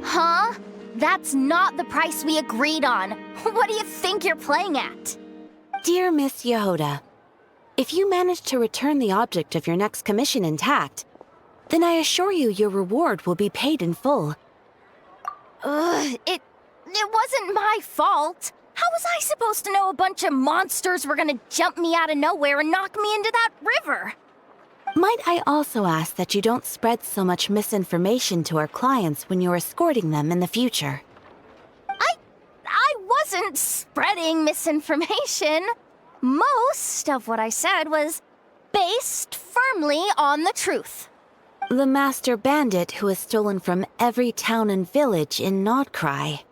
Huh? That's not the price we agreed on. What do you think you're playing at? Dear Miss Yehoda, if you manage to return the object of your next commission intact, then I assure you your reward will be paid in full. It wasn't my fault. How was I supposed to know a bunch of monsters were gonna jump me out of nowhere and knock me into that river? Might I also ask that you don't spread so much misinformation to our clients when you're escorting them in the future? I wasn't spreading misinformation. Most of what I said was based firmly on the truth. The master bandit who has stolen from every town and village in Nodcry.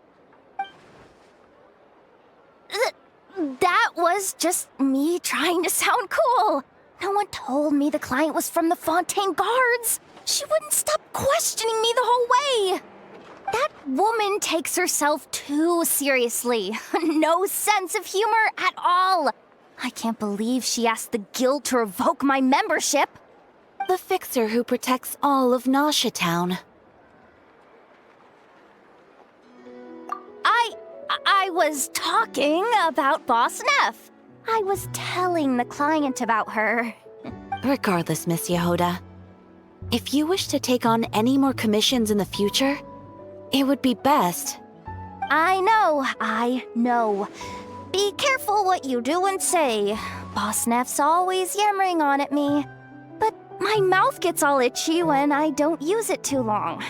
That was just me trying to sound cool. No one told me the client was from the Fontaine Guards. She wouldn't stop questioning me the whole way. That woman takes herself too seriously. No sense of humor at all. I can't believe she asked the guild to revoke my membership. The fixer who protects all of Nasha Town. I was talking about Boss Neff. I was telling the client about her. Regardless, Miss Yehoda, if you wish to take on any more commissions in the future, it would be best. I know. Be careful what you do and say. Boss Neff's always yammering on at me. But my mouth gets all itchy when I don't use it too long.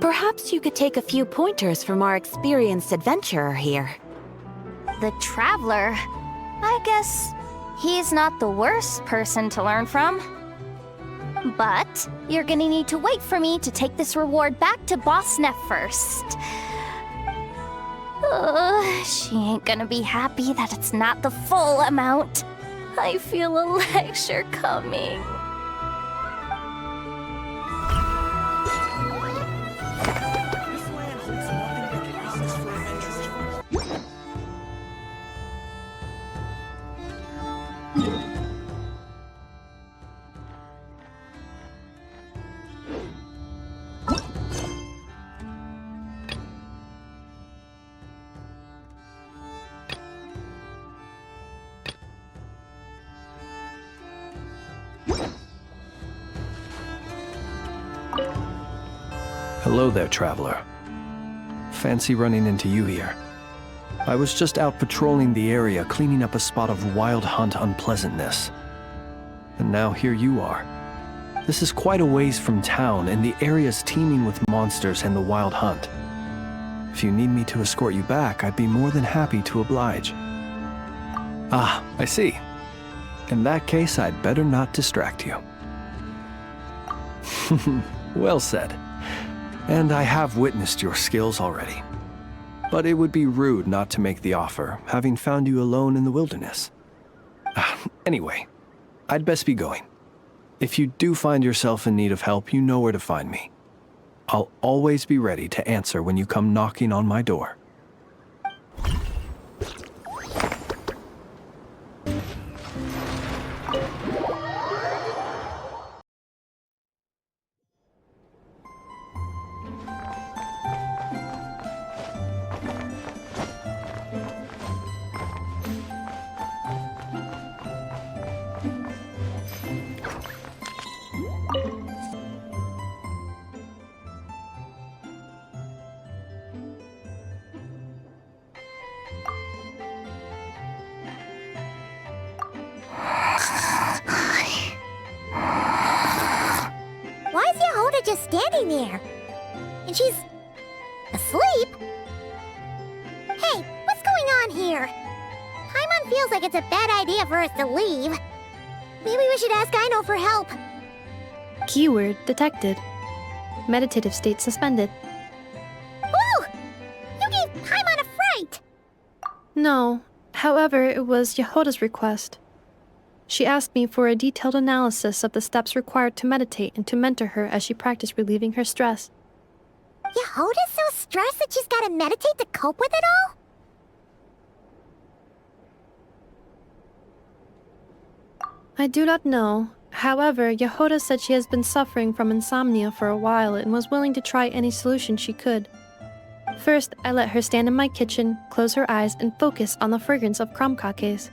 Perhaps you could take a few pointers from our experienced adventurer here. The Traveler? I guess he's not the worst person to learn from. But you're gonna need to wait for me to take this reward back to Boss Neff first. She ain't gonna be happy that it's not the full amount. I feel a lecture coming. Hello there, traveler. Fancy running into you here. I was just out patrolling the area, cleaning up a spot of wild hunt unpleasantness. And now here you are. This is quite a ways from town, and the area's teeming with monsters and the wild hunt. If you need me to escort you back, I'd be more than happy to oblige. Ah, I see. In that case, I'd better not distract you. Well said. And I have witnessed your skills already. But it would be rude not to make the offer, having found you alone in the wilderness. Anyway, I'd best be going. If you do find yourself in need of help, you know where to find me. I'll always be ready to answer when you come knocking on my door. Why is Yehoda just standing there? And she's asleep? Hey, what's going on here? Paimon feels like it's a bad idea for us to leave. Maybe we should ask Aino for help. Keyword detected. Meditative state suspended. Whoa! You gave Paimon a fright! No, however, it was Yehoda's request. She asked me for a detailed analysis of the steps required to meditate and to mentor her as she practiced relieving her stress. Yehoda's so stressed that she's gotta meditate to cope with it all? I do not know. However, Yehoda said she has been suffering from insomnia for a while and was willing to try any solution she could. First, I let her stand in my kitchen, close her eyes, and focus on the fragrance of crumb cakes.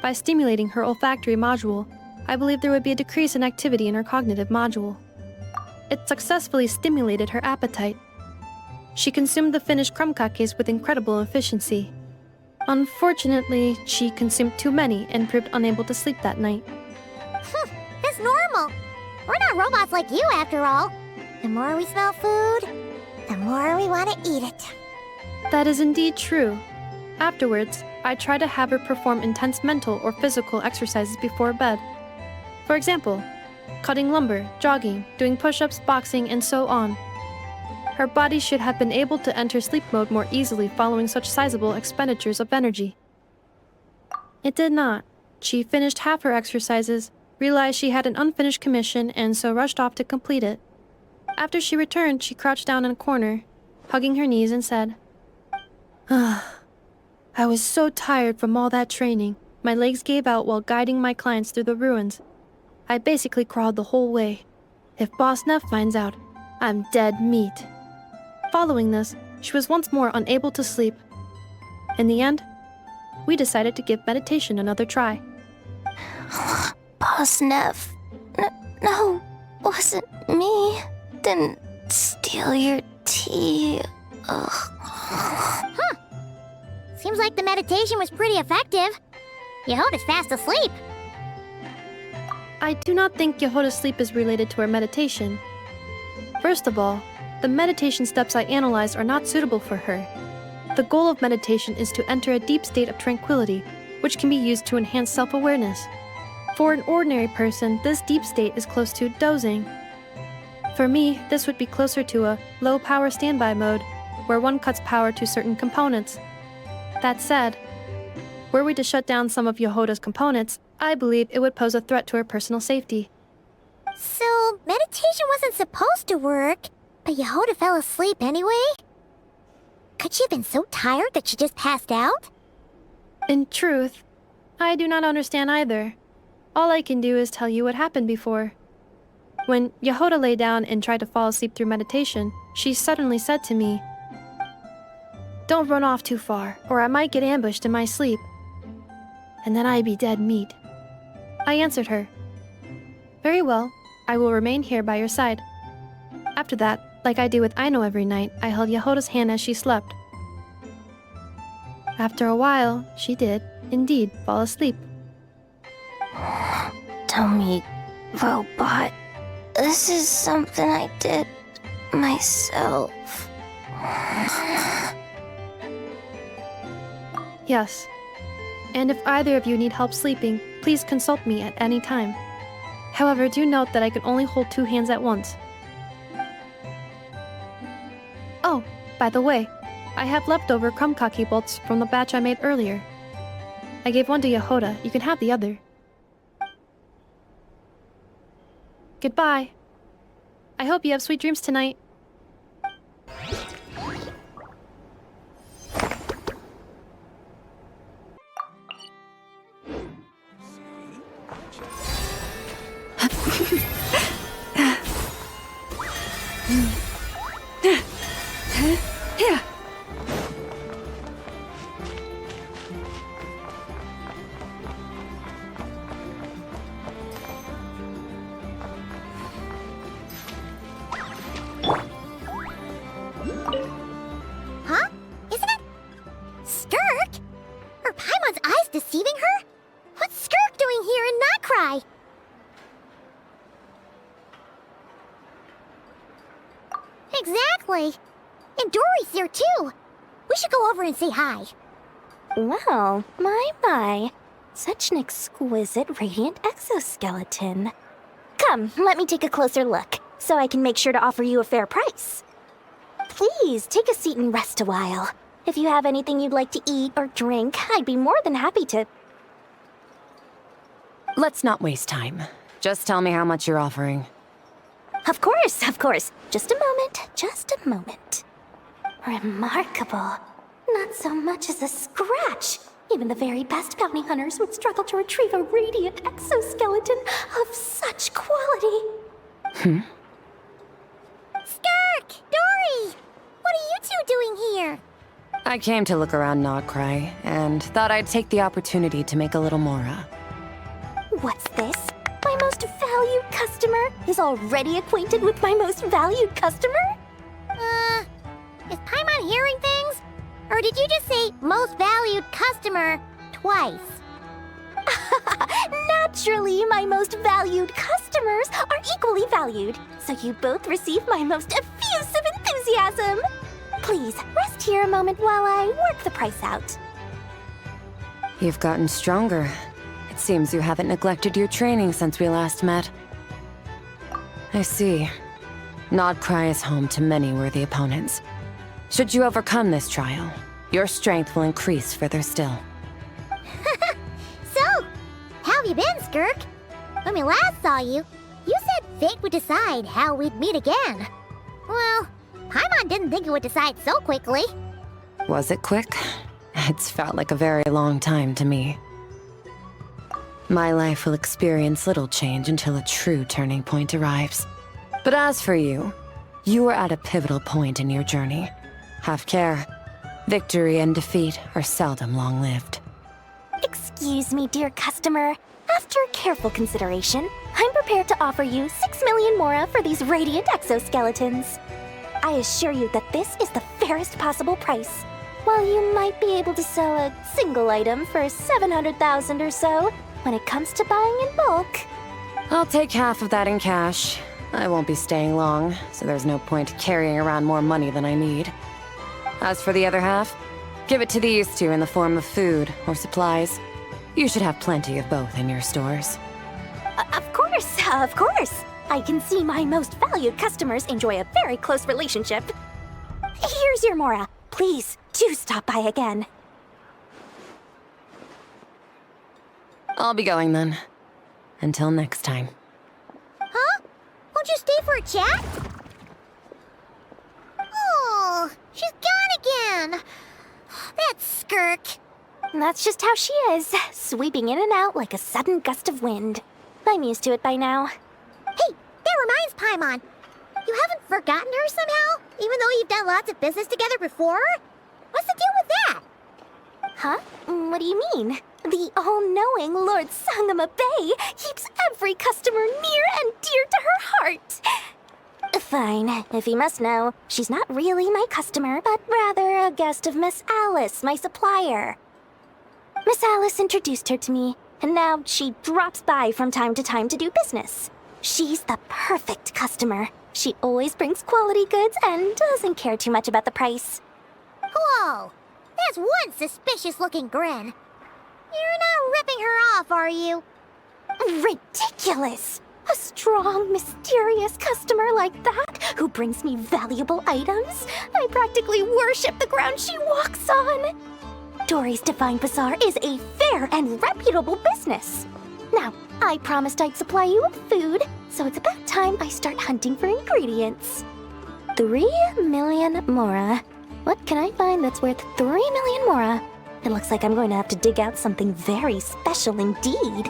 By stimulating her olfactory module, I believed there would be a decrease in activity in her cognitive module. It successfully stimulated her appetite. She consumed the finished crumb cakes with incredible efficiency. Unfortunately, she consumed too many and proved unable to sleep that night. That's normal. We're not robots like you, after all. The more we smell food, the more we want to eat it. That is indeed true. Afterwards, I try to have her perform intense mental or physical exercises before bed. For example, cutting lumber, jogging, doing push-ups, boxing, and so on. Her body should have been able to enter sleep mode more easily following such sizable expenditures of energy. It did not. She finished half her exercises, realized she had an unfinished commission, and so rushed off to complete it. After she returned, she crouched down in a corner, hugging her knees and said, I was so tired from all that training. My legs gave out while guiding my clients through the ruins. I basically crawled the whole way. If Boss Neff finds out, I'm dead meat. Following this, she was once more unable to sleep. In the end, we decided to give meditation another try. Boss Neff. No, wasn't me. Didn't steal your tea. Huh. Seems like the meditation was pretty effective. Yehoda's fast asleep. I do not think Yehoda's sleep is related to her meditation. First of all, the meditation steps I analyzed are not suitable for her. The goal of meditation is to enter a deep state of tranquility, which can be used to enhance self-awareness. For an ordinary person, this deep state is close to dozing. For me, this would be closer to a low-power standby mode, where one cuts power to certain components. That said, were we to shut down some of Yehoda's components, I believe it would pose a threat to her personal safety. So, meditation wasn't supposed to work, but Yehoda fell asleep anyway? Could she have been so tired that she just passed out? In truth, I do not understand either. All I can do is tell you what happened before. When Yehoda lay down and tried to fall asleep through meditation, she suddenly said to me, "Don't run off too far, or I might get ambushed in my sleep. And then I'd be dead meat." I answered her, "Very well, I will remain here by your side." After that, like I do with Aino every night, I held Yehoda's hand as she slept. After a while, she did, indeed, fall asleep. Tell me, robot, this is something I did myself. Yes. And if either of you need help sleeping, please consult me at any time. However, do note that I can only hold 2 hands at once. Oh, by the way, I have leftover crumb kaki bolts from the batch I made earlier. I gave one to Yehoda. You can have the other. Goodbye. I hope you have sweet dreams tonight. Huh? Isn't it... Skirk? Are Paimon's eyes deceiving her? What's Skirk doing here in Notcry? Exactly. And Dory's here too. We should go over and say hi. Well, my. Such an exquisite radiant exoskeleton. Come, let me take a closer look, so I can make sure to offer you a fair price. Please, take a seat and rest a while. If you have anything you'd like to eat or drink, I'd be more than happy to... Let's not waste time. Just tell me how much you're offering. Of course, of course. Just a moment. Remarkable. Not so much as a scratch. Even the very best bounty hunters would struggle to retrieve a radiant exoskeleton of such quality. Skirk! Dory! What are you two doing here? I came to look around Nodcry, and thought I'd take the opportunity to make a little Mora. What's this? My most valued customer is already acquainted with my most valued customer? Is Paimon hearing things? Or did you just say most valued customer twice? Naturally, my most valued customers are equally valued, so you both receive my most effusive enthusiasm. Please, rest here a moment while I work the price out. You've gotten stronger. It seems you haven't neglected your training since we last met. I see. Nodcry is home to many worthy opponents. Should you overcome this trial, your strength will increase further still. So, how have you been, Skirk? When we last saw you, you said fate would decide how we'd meet again. Well, Paimon didn't think it would decide so quickly. Was it quick? It's felt like a very long time to me. My life will experience little change until a true turning point arrives. But as for you, you are at a pivotal point in your journey. Have care. Victory and defeat are seldom long-lived. Excuse me, dear customer. After careful consideration, I'm prepared to offer you 6 million Mora for these radiant exoskeletons. I assure you that this is the fairest possible price. While you might be able to sell a single item for 700,000 or so, when it comes to buying in bulk. I'll take half of that in cash. I won't be staying long, so there's no point carrying around more money than I need. As for the other half, give it to these two in the form of food or supplies. You should have plenty of both in your stores. Of course. I can see my most valued customers enjoy a very close relationship. Here's your Mora. Please, do stop by again. I'll be going then. Until next time. Huh? Won't you stay for a chat? Oh, she's gone again. That's Skirk. That's just how she is, sweeping in and out like a sudden gust of wind. I'm used to it by now. Hey, that reminds Paimon. You haven't forgotten her somehow? Even though you've done lots of business together before? What's the deal with that? Huh? What do you mean? The all-knowing Lord Sangama Bay keeps every customer near and dear to her heart. Fine, if you must know, she's not really my customer, but rather a guest of Miss Alice, my supplier. Miss Alice introduced her to me, and now she drops by from time to time to do business. She's the perfect customer. She always brings quality goods and doesn't care too much about the price. Whoa, that's one suspicious-looking grin. You're not ripping her off, are you? Ridiculous! A strong, mysterious customer like that who brings me valuable items? I practically worship the ground she walks on. Dory's Divine Bazaar is a fair and reputable business. Now, I promised I'd supply you with food, so it's about time I start hunting for ingredients. 3 million Mora. What can I find that's worth 3 million Mora? It looks like I'm going to have to dig out something very special indeed.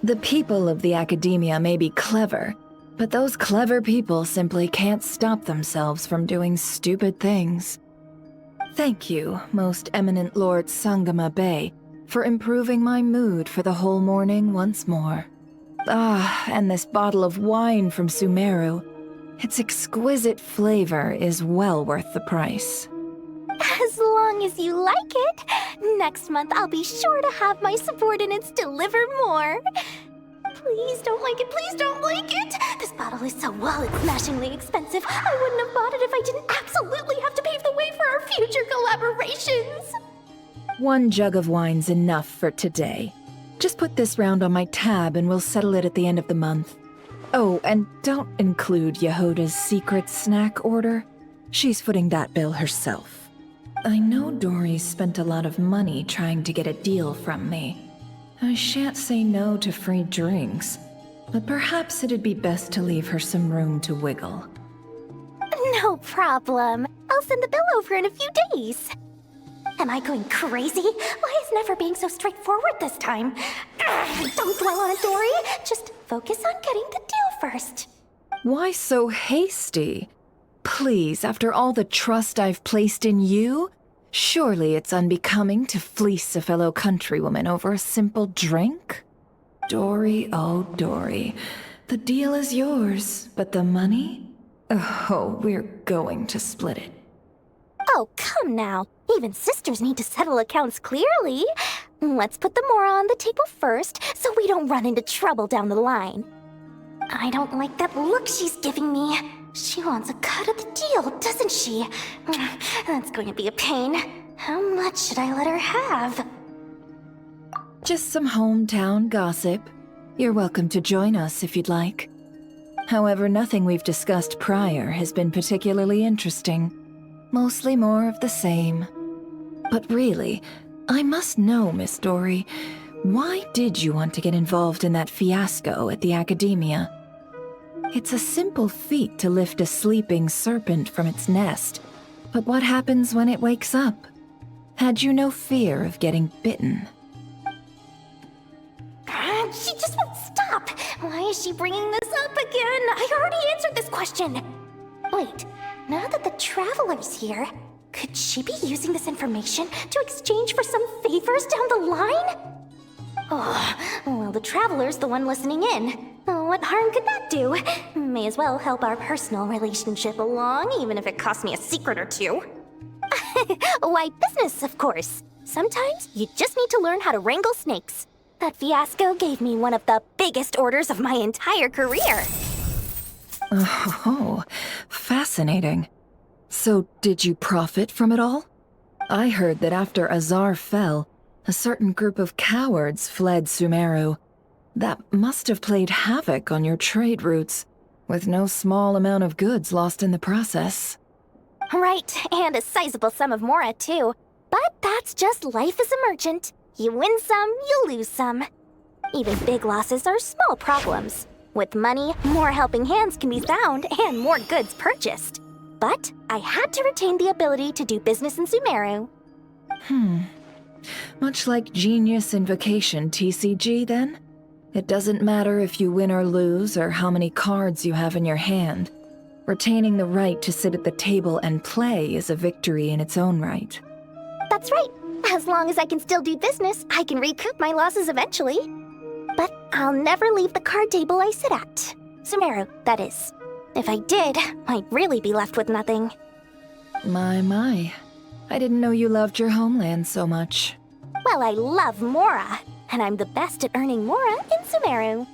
The people of the academia may be clever, but those clever people simply can't stop themselves from doing stupid things. Thank you, most eminent Lord Sangama Bey, for improving my mood for the whole morning once more. Ah, and this bottle of wine from Sumeru. Its exquisite flavor is well worth the price. As long as you like it. Next month, I'll be sure to have my subordinates deliver more. Please don't like it, please don't like it! This bottle is so wallet-smashingly expensive. I wouldn't have bought it if I didn't absolutely have to pave the way for our future collaborations. 1 jug of wine's enough for today. Just put this round on my tab and we'll settle it at the end of the month. Oh, and don't include Yehoda's secret snack order. She's footing that bill herself. I know Dory spent a lot of money trying to get a deal from me. I shan't say no to free drinks, but perhaps it'd be best to leave her some room to wiggle. No problem. I'll send the bill over in a few days. Am I going crazy? Why is Never being so straightforward this time? Don't dwell on it, Dory. Just focus on getting the deal first. Why so hasty? Please, after all the trust I've placed in you, surely it's unbecoming to fleece a fellow countrywoman over a simple drink? Dory, oh Dory, the deal is yours, but the money? Oh, we're going to split it. Oh, come now. Even sisters need to settle accounts clearly. Let's put the mora on the table first, so we don't run into trouble down the line. I don't like that look she's giving me. She wants a cut of the deal, doesn't she? That's going to be a pain. How much should I let her have? Just some hometown gossip. You're welcome to join us if you'd like. However, nothing we've discussed prior has been particularly interesting. Mostly more of the same. But really, I must know, Miss Dory, why did you want to get involved in that fiasco at the academia? It's a simple feat to lift a sleeping serpent from its nest, but what happens when it wakes up? Had you no fear of getting bitten? She just won't stop. Why is she bringing this up again? I already answered this question. Wait, now that the Traveler's here, could she be using this information to exchange for some favors down the line? Oh, well, the Traveler's the one listening in. Oh, what harm could that do? May as well help our personal relationship along, even if it costs me a secret or two. Why, business, of course. Sometimes you just need to learn how to wrangle snakes. That fiasco gave me one of the biggest orders of my entire career. Oh, fascinating. So, did you profit from it all? I heard that after Azar fell, a certain group of cowards fled Sumeru. That must have played havoc on your trade routes, with no small amount of goods lost in the process. Right, and a sizable sum of mora, too. But that's just life as a merchant. You win some, you lose some. Even big losses are small problems. With money, more helping hands can be found and more goods purchased. But I had to retain the ability to do business in Sumeru. Much like Genius Invocation TCG, then? It doesn't matter if you win or lose or how many cards you have in your hand. Retaining the right to sit at the table and play is a victory in its own right. That's right. As long as I can still do business, I can recoup my losses eventually. But I'll never leave the card table I sit at. Sumeru, that is. If I did, I'd really be left with nothing. My. I didn't know you loved your homeland so much. Well, I love mora, and I'm the best at earning mora in Sumeru.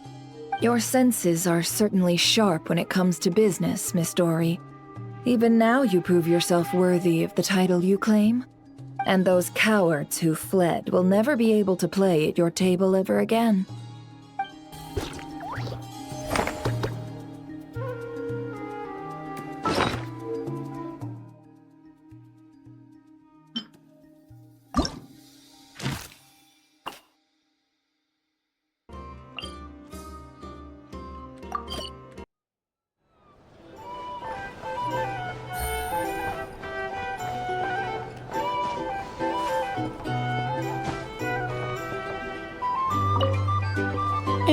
Your senses are certainly sharp when it comes to business, Miss Dory. Even now you prove yourself worthy of the title you claim. And those cowards who fled will never be able to play at your table ever again.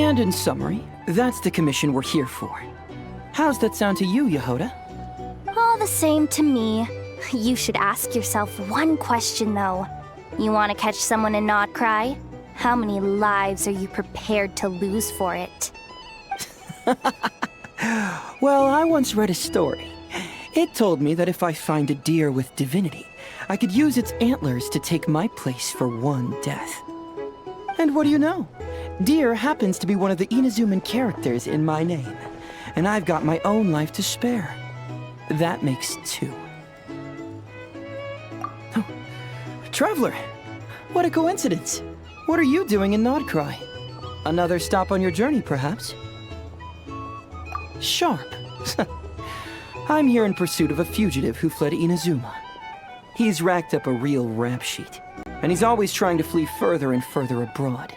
And in summary, that's the commission we're here for. How's that sound to you, Yehoda? All the same to me. You should ask yourself one question, though. You want to catch someone and not cry? How many lives are you prepared to lose for it? Well, I once read a story. It told me that if I find a deer with divinity, I could use its antlers to take my place for one death. And what do you know? Deer happens to be one of the Inazuman characters in my name, and I've got my own life to spare. That makes 2. Oh, Traveler, what a coincidence. What are you doing in Nodcry? Another stop on your journey, perhaps? Sharp. I'm here in pursuit of a fugitive who fled Inazuma. He's racked up a real rap sheet, and he's always trying to flee further and further abroad.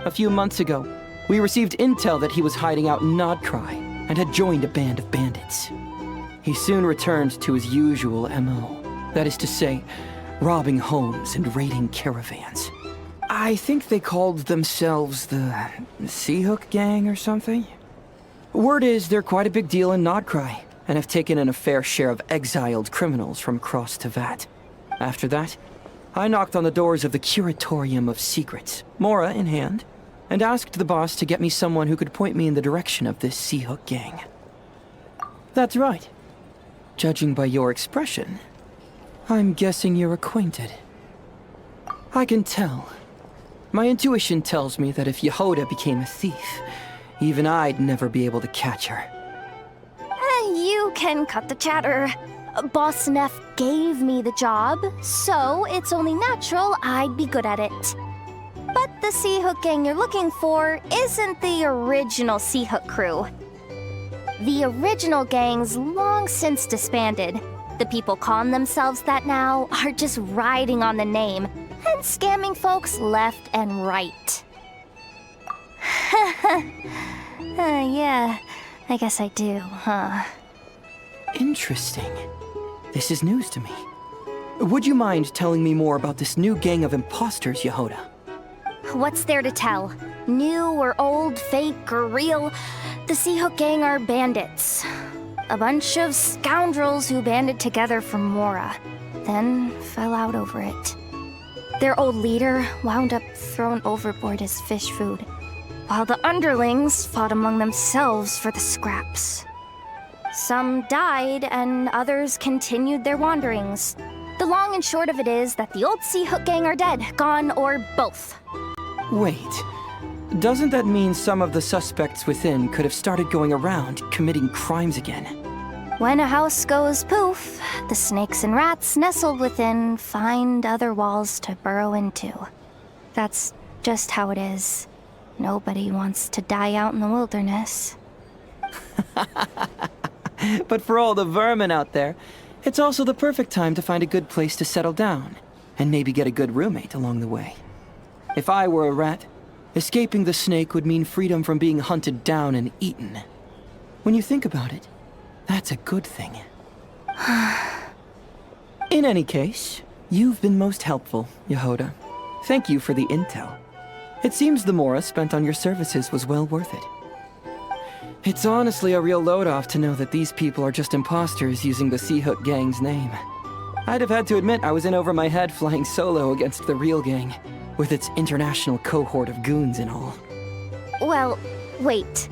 A few months ago, we received intel that he was hiding out in Nodcry and had joined a band of bandits. He soon returned to his usual MO, that is to say, robbing homes and raiding caravans. I think they called themselves the Seahook Gang or something. Word is they're quite a big deal in Nodcry, and have taken in a fair share of exiled criminals from across Tevat. After that, I knocked on the doors of the Curatorium of Secrets, Mora in hand, and asked the boss to get me someone who could point me in the direction of this Seahook Gang. That's right. Judging by your expression, I'm guessing you're acquainted. I can tell. My intuition tells me that if Yehoda became a thief, even I'd never be able to catch her. You can cut the chatter. Boss Neff gave me the job, so it's only natural I'd be good at it. But the Seahook Gang you're looking for isn't the original Seahook crew. The original gang's long since disbanded. The people calling themselves that now are just riding on the name and scamming folks left and right. Yeah, I guess I do, huh? Interesting. This is news to me. Would you mind telling me more about this new gang of imposters, Yehoda? What's there to tell? New or old, fake or real? The Seahook Gang are bandits. A bunch of scoundrels who banded together for Mora, then fell out over it. Their old leader wound up thrown overboard as fish food, while the underlings fought among themselves for the scraps. Some died, and others continued their wanderings. The long and short of it is that the old Seahook Gang are dead, gone, or both. Wait. Doesn't that mean some of the suspects within could have started going around committing crimes again? When a house goes poof, the snakes and rats nestled within find other walls to burrow into. That's just how it is. Nobody wants to die out in the wilderness. But for all the vermin out there, it's also the perfect time to find a good place to settle down, and maybe get a good roommate along the way. If I were a rat, escaping the snake would mean freedom from being hunted down and eaten. When you think about it, that's a good thing. In any case, you've been most helpful, Yehoda. Thank you for the intel. It seems the Mora spent on your services was well worth it. It's honestly a real load-off to know that these people are just imposters using the Seahook Gang's name. I'd have had to admit I was in over my head flying solo against the real gang, with its international cohort of goons and all. Well, wait.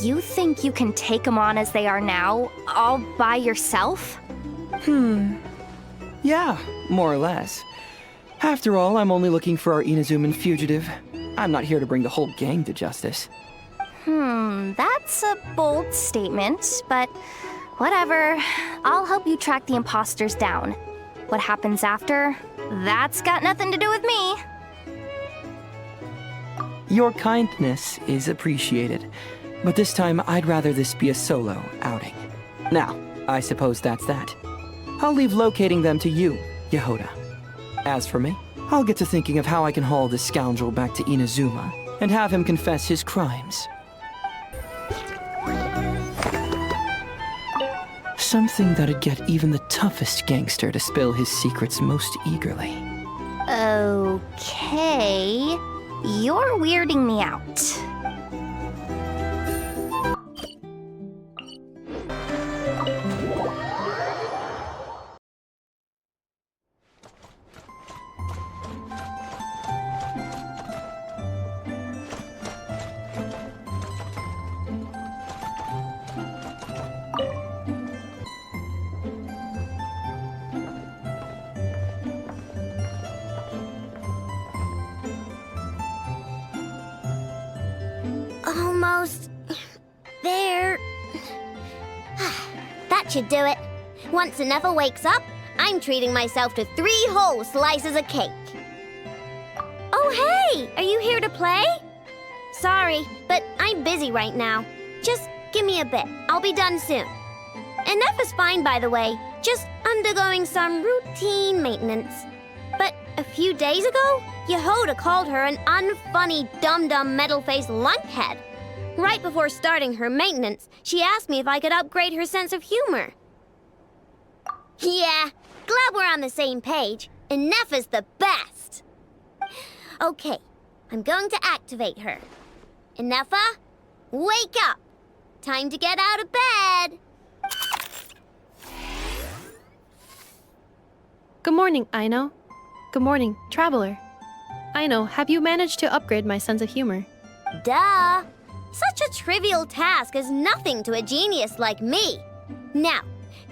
You think you can take them on as they are now, all by yourself? Yeah, more or less. After all, I'm only looking for our Inazuman fugitive. I'm not here to bring the whole gang to justice. That's a bold statement, but whatever. I'll help you track the imposters down. What happens after? That's got nothing to do with me. Your kindness is appreciated, but this time I'd rather this be a solo outing. Now, I suppose that's that. I'll leave locating them to you, Yehoda. As for me, I'll get to thinking of how I can haul this scoundrel back to Inazuma and have him confess his crimes. Something that'd get even the toughest gangster to spill his secrets most eagerly. Okay. You're weirding me out. Almost there. That should do it. Once Anefa wakes up, I'm treating myself to 3 whole slices of cake. Oh, hey! Are you here to play? Sorry, but I'm busy right now. Just give me a bit. I'll be done soon. Anefa's fine, by the way. Just undergoing some routine maintenance. But a few days ago, Yehoda called her an unfunny, dum-dum, metal-faced lunkhead. Right before starting her maintenance, she asked me if I could upgrade her sense of humor. Yeah, glad we're on the same page. Anefa's the best. Okay, I'm going to activate her. Anefa, wake up. Time to get out of bed. Good morning, Aino. Good morning, Traveler. Aino, have you managed to upgrade my sense of humor? Duh. Such a trivial task is nothing to a genius like me. Now,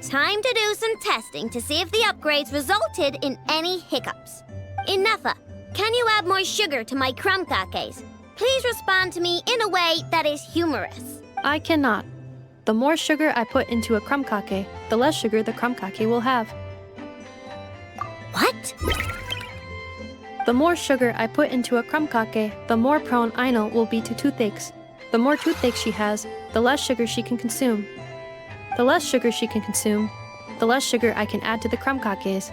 time to do some testing to see if the upgrades resulted in any hiccups. Anefa, can you add more sugar to my crumb cakes? Please respond to me in a way that is humorous. I cannot. The more sugar I put into a crumb cake, the less sugar the crumb cake will have. What? The more sugar I put into a crumb cake, the more prone Aino will be to toothaches. The more toothaches she has, the less sugar she can consume. The less sugar she can consume, the less sugar I can add to the crumb cakes.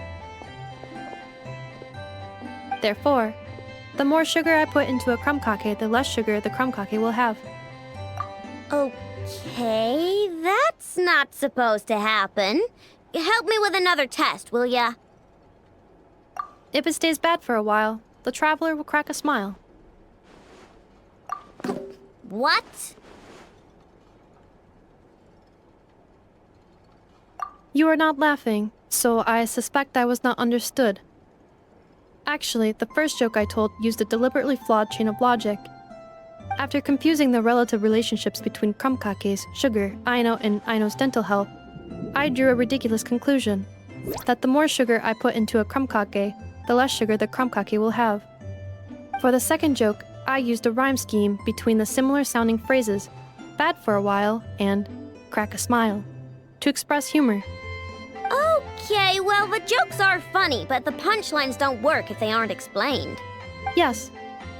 Therefore, the more sugar I put into a crumb cake, the less sugar the crumb cake will have. Okay, that's not supposed to happen. Help me with another test, will ya? If it stays bad for a while, the traveler will crack a smile. What? You are not laughing, so I suspect I was not understood. Actually, the first joke I told used a deliberately flawed chain of logic. After confusing the relative relationships between crumb cakes, sugar, Aino, and Aino's dental health, I drew a ridiculous conclusion. That the more sugar I put into a crumb cake, the less sugar the crumb cake will have. For the second joke, I used a rhyme scheme between the similar sounding phrases, bad for a while and crack a smile, to express humor. Okay, well, the jokes are funny, but the punchlines don't work if they aren't explained. Yes.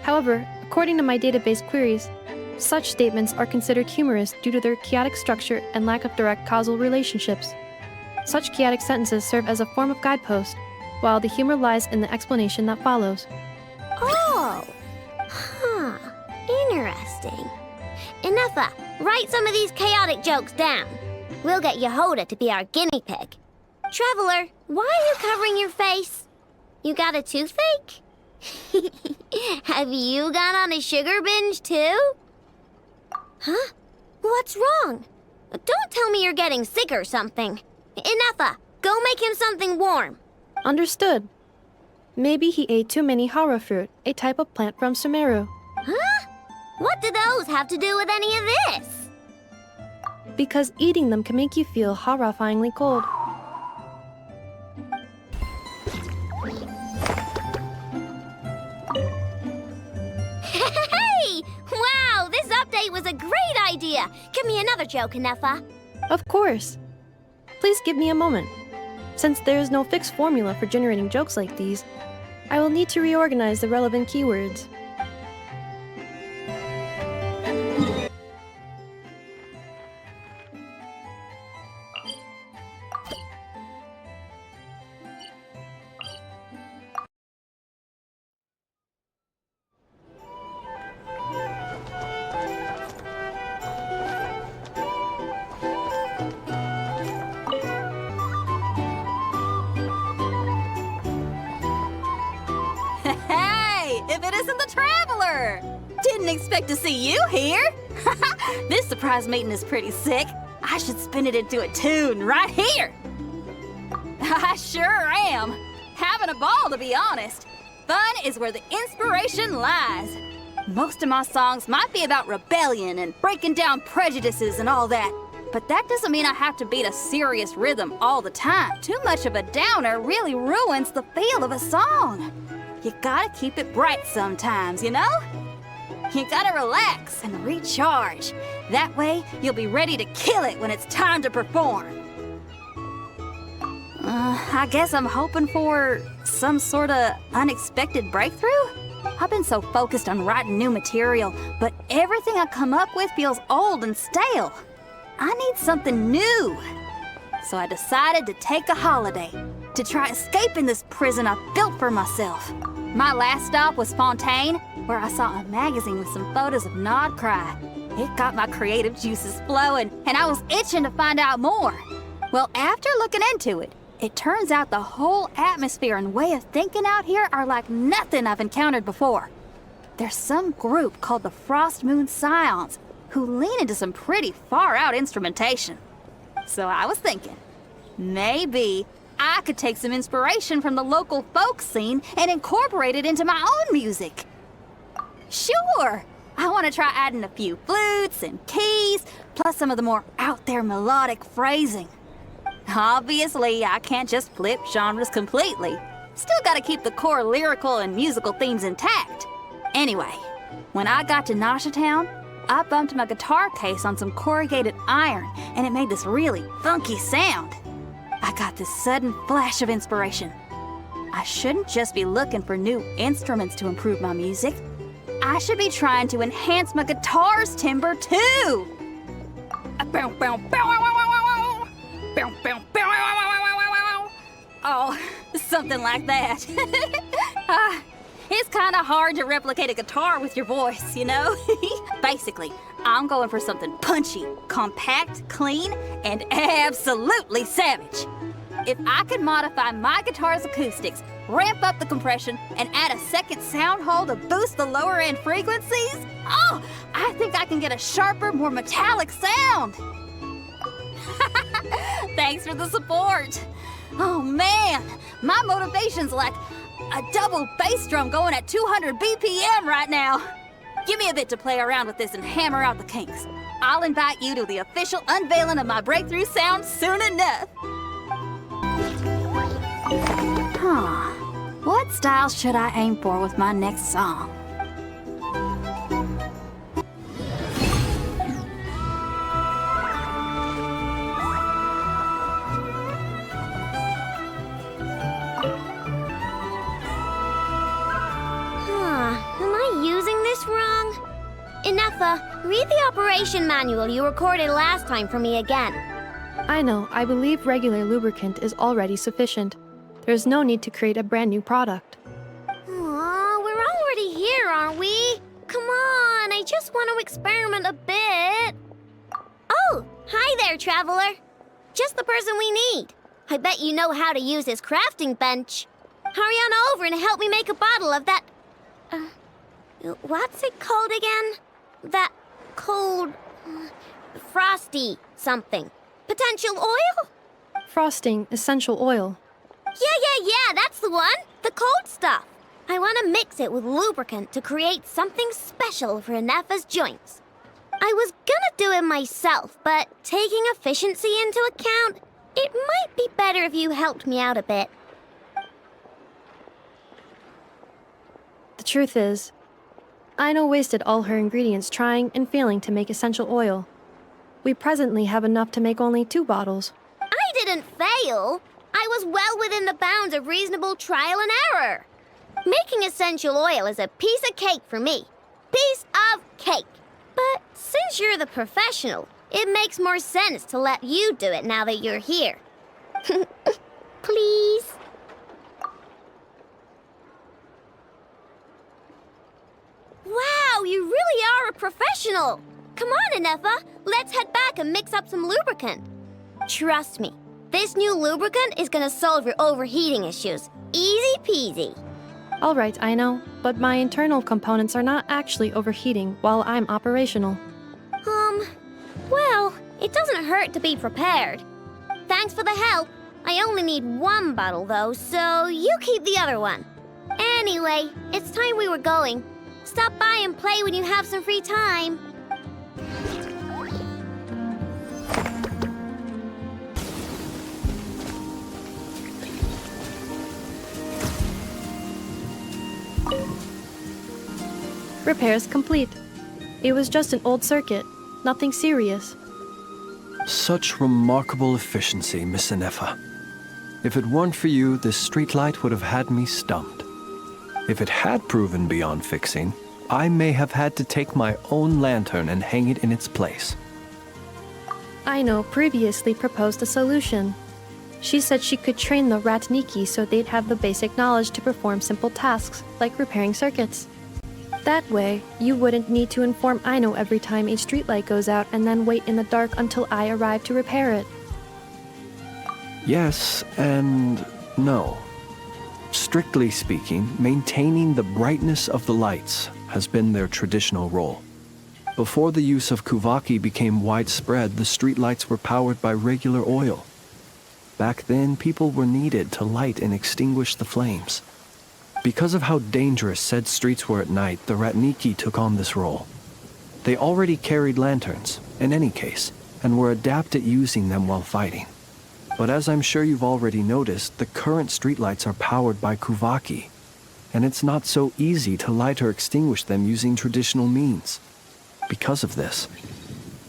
However, according to my database queries, such statements are considered humorous due to their chaotic structure and lack of direct causal relationships. Such chaotic sentences serve as a form of guidepost, while the humor lies in the explanation that follows. Oh! Huh. Interesting. Anefa, write some of these chaotic jokes down. We'll get Yehoda to be our guinea pig. Traveler, why are you covering your face? You got a toothache? Have you gone on a sugar binge too? Huh? What's wrong? Don't tell me you're getting sick or something. Anefa, go make him something warm. Understood. Maybe he ate too many hara fruit, a type of plant from Sumeru. Huh? What do those have to do with any of this? Because eating them can make you feel horrifyingly cold. Hey! Wow, this update was a great idea. Give me another joke, Anefa. Of course. Please give me a moment. Since there is no fixed formula for generating jokes like these, I will need to reorganize the relevant keywords. If it isn't the Traveler! Didn't expect to see you here! This surprise meeting is pretty sick. I should spin it into a tune right here! I sure am. Having a ball, to be honest. Fun is where the inspiration lies. Most of my songs might be about rebellion and breaking down prejudices and all that. But that doesn't mean I have to beat a serious rhythm all the time. Too much of a downer really ruins the feel of a song. You gotta keep it bright sometimes, you know? You gotta relax and recharge. That way, you'll be ready to kill it when it's time to perform. I guess I'm hoping for some sort of unexpected breakthrough? I've been so focused on writing new material, but everything I come up with feels old and stale. I need something new. So I decided to take a holiday to try escaping this prison I've built for myself. My last stop was Fontaine, where I saw a magazine with some photos of Nodcry. It got my creative juices flowing, and I was itching to find out more. Well, after looking into it, it turns out the whole atmosphere and way of thinking out here are like nothing I've encountered before. There's some group called the Frost Moon Scions who lean into some pretty far-out instrumentation. So I was thinking, maybe I could take some inspiration from the local folk scene and incorporate it into my own music. Sure, I want to try adding a few flutes and keys, plus some of the more out-there melodic phrasing. Obviously, I can't just flip genres completely. Still gotta keep the core lyrical and musical themes intact. Anyway, when I got to Nasha Town, I bumped my guitar case on some corrugated iron, and it made this really funky sound. I got this sudden flash of inspiration. I shouldn't just be looking for new instruments to improve my music. I should be trying to enhance my guitar's timbre too. Oh, something like that. It's kind of hard to replicate a guitar with your voice, you know? Basically, I'm going for something punchy, compact, clean, and absolutely savage. If I could modify my guitar's acoustics, ramp up the compression, and add a second sound hole to boost the lower end frequencies, oh, I think I can get a sharper, more metallic sound. Thanks for the support. Oh man, my motivation's like a double bass drum going at 200 BPM right now. Give me a bit to play around with this and hammer out the kinks. I'll invite you to the official unveiling of my breakthrough sound soon enough. What style should I aim for with my next song? Am I using this wrong? Ineffa, read the operation manual you recorded last time for me again. I know, I believe regular lubricant is already sufficient. There's no need to create a brand new product. Aw, we're already here, aren't we? Come on, I just want to experiment a bit. Oh, hi there, traveler. Just the person we need. I bet you know how to use this crafting bench. Hurry on over and help me make a bottle of that... what's it called again? That cold... frosty something. Potential oil? Frosting essential oil. Yeah, that's the one. The cold stuff. I want to mix it with lubricant to create something special for Ineffa's joints. I was gonna do it myself, but taking efficiency into account, it might be better if you helped me out a bit. The truth is, Aino wasted all her ingredients trying and failing to make essential oil. We presently have enough to make only 2 bottles. I didn't fail. I was well within the bounds of reasonable trial and error. Making essential oil is a piece of cake for me. Piece of cake. But since you're the professional, it makes more sense to let you do it now that you're here. Please? Wow, you really are a professional. Come on, Ineffa. Let's head back and mix up some lubricant. Trust me, this new lubricant is gonna solve your overheating issues. Easy peasy. Alright, I know, but my internal components are not actually overheating while I'm operational. Well, it doesn't hurt to be prepared. Thanks for the help. I only need 1 bottle though, so you keep the other one. Anyway, it's time we were going. Stop by and play when you have some free time. Repairs complete. It was just an old circuit, nothing serious. Such remarkable efficiency, Miss Inefa. If it weren't for you, this streetlight would have had me stumped. If it had proven beyond fixing, I may have had to take my own lantern and hang it in its place. Aino previously proposed a solution. She said she could train the Ratniki so they'd have the basic knowledge to perform simple tasks, like repairing circuits. That way, you wouldn't need to inform Aino every time a streetlight goes out and then wait in the dark until I arrive to repair it. Yes and no. Strictly speaking, maintaining the brightness of the lights has been their traditional role. Before the use of kuvaki became widespread, the streetlights were powered by regular oil. Back then, people were needed to light and extinguish the flames. Because of how dangerous said streets were at night, the Ratniki took on this role. They already carried lanterns, in any case, and were adept at using them while fighting. But as I'm sure you've already noticed, the current streetlights are powered by kuvaki, and it's not so easy to light or extinguish them using traditional means. Because of this,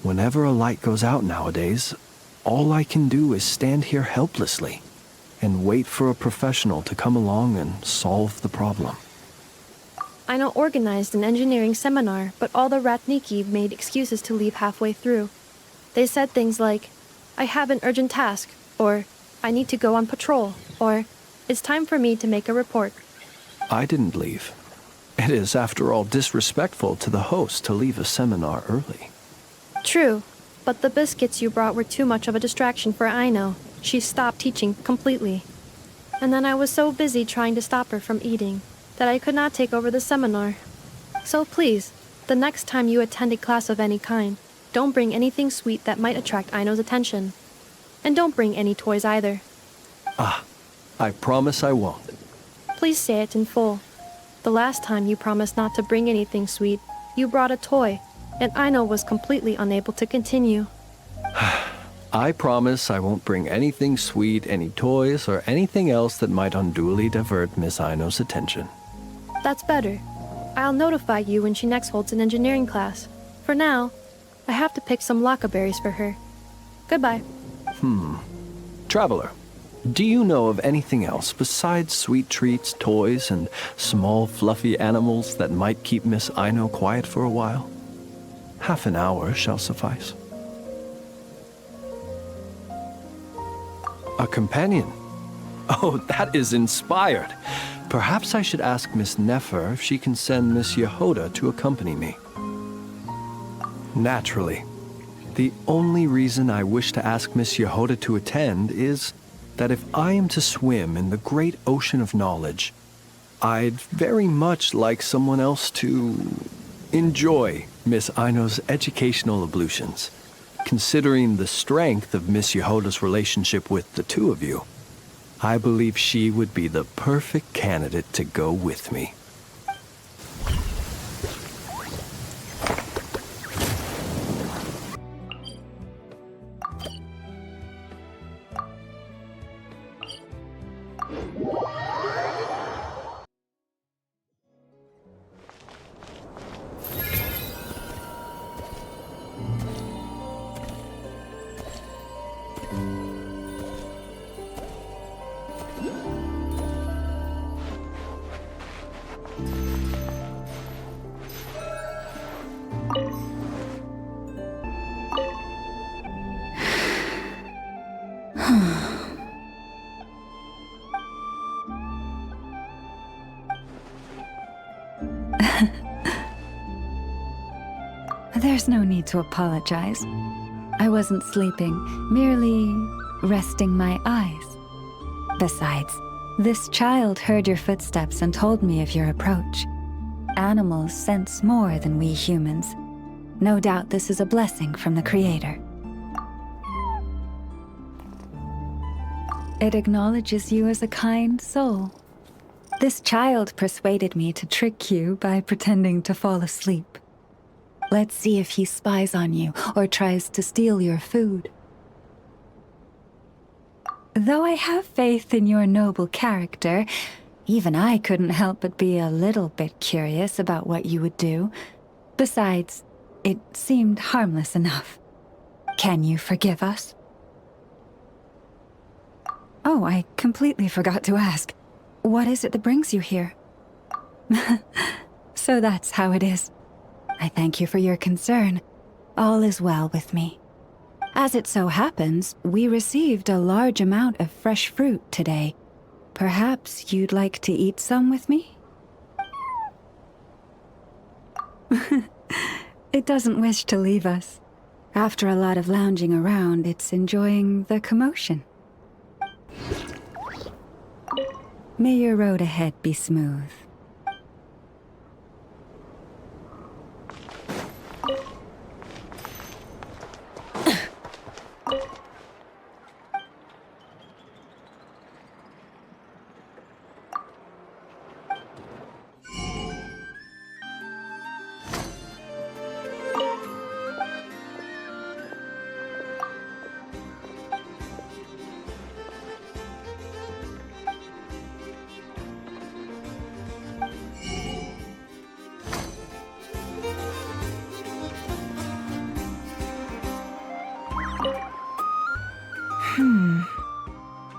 whenever a light goes out nowadays, all I can do is stand here helplessly and wait for a professional to come along and solve the problem. Aino organized an engineering seminar, but all the Ratniki made excuses to leave halfway through. They said things like, I have an urgent task, or I need to go on patrol, or it's time for me to make a report. I didn't leave. It is, after all, disrespectful to the host to leave a seminar early. True, but the biscuits you brought were too much of a distraction for Aino. She stopped teaching completely. And then I was so busy trying to stop her from eating that I could not take over the seminar. So please, the next time you attend a class of any kind, don't bring anything sweet that might attract Aino's attention. And don't bring any toys either. I promise I won't. Please say it in full. The last time you promised not to bring anything sweet, you brought a toy, and Aino was completely unable to continue. I promise I won't bring anything sweet, any toys, or anything else that might unduly divert Miss Aino's attention. That's better. I'll notify you when she next holds an engineering class. For now, I have to pick some laka berries for her. Goodbye. Traveler, do you know of anything else besides sweet treats, toys, and small fluffy animals that might keep Miss Aino quiet for a while? Half an hour shall suffice. A companion? Oh, that is inspired. Perhaps I should ask Miss Nefer if she can send Miss Yehoda to accompany me. Naturally. The only reason I wish to ask Miss Yehoda to attend is that if I am to swim in the great ocean of knowledge, I'd very much like someone else to enjoy Miss Aino's educational ablutions. Considering the strength of Miss Yehoda's relationship with the two of you, I believe she would be the perfect candidate to go with me. There's no need to apologize. I wasn't sleeping, merely resting my eyes. Besides, this child heard your footsteps and told me of your approach. Animals sense more than we humans. No doubt this is a blessing from the Creator. It acknowledges you as a kind soul. This child persuaded me to trick you by pretending to fall asleep. Let's see if he spies on you or tries to steal your food. Though I have faith in your noble character, Even I couldn't help but be a little bit curious about what you would do. Besides, it seemed harmless enough. Can you forgive us? Oh, I completely forgot to ask. What is it that brings you here? So that's how it is. I thank you for your concern. All is well with me. As it so happens, we received a large amount of fresh fruit today. Perhaps you'd like to eat some with me? It doesn't wish to leave us. After a lot of lounging around, it's enjoying the commotion. May your road ahead be smooth.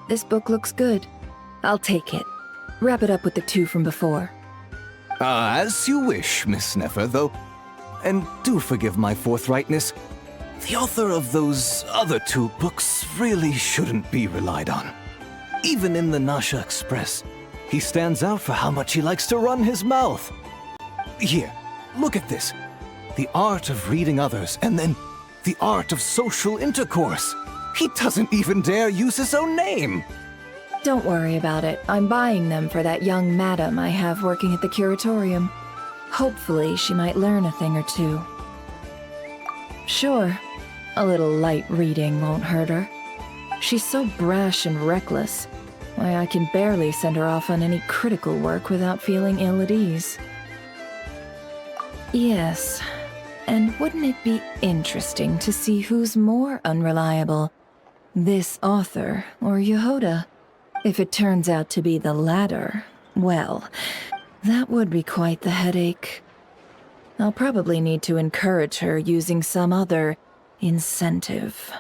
This book looks good. I'll take it. Wrap it up with the 2 from before. As you wish, Miss Nefer, though. And do forgive my forthrightness. The author of those other 2 books really shouldn't be relied on. Even in the Nasha Express, he stands out for how much he likes to run his mouth. Here, look at this. The art of reading others, and then the art of social intercourse. He doesn't even dare use his own name. Don't worry about it. I'm buying them for that young madam I have working at the curatorium. Hopefully, she might learn a thing or 2. Sure, a little light reading won't hurt her. She's so brash and reckless. Why, I can barely send her off on any critical work without feeling ill at ease. Yes, and wouldn't it be interesting to see who's more unreliable? This author or Yehoda? If it turns out to be the latter, well, that would be quite the headache. I'll probably need to encourage her using some other incentive.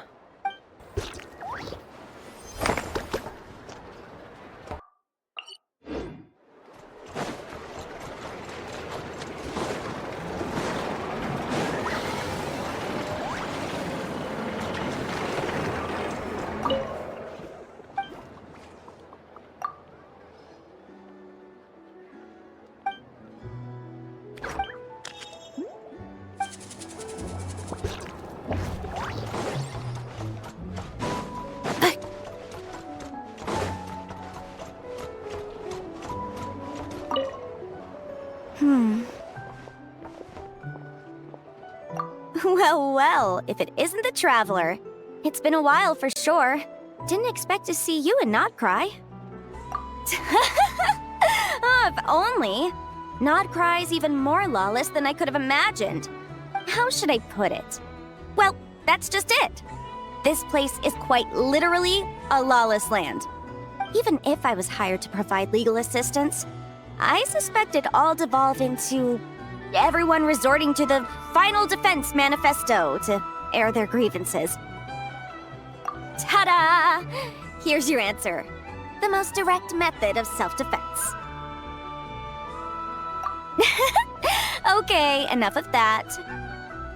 Well, if it isn't the Traveler. It's been a while for sure. Didn't expect to see you and not cry. Oh, if only. Not cry's even more lawless than I could have imagined. How should I put it? Well, that's just it. This place is quite literally a lawless land. Even if I was hired to provide legal assistance, I suspect it'd all devolve into everyone resorting to the Final Defense Manifesto to air their grievances. Ta-da! Here's your answer. The most direct method of self-defense. Okay, enough of that.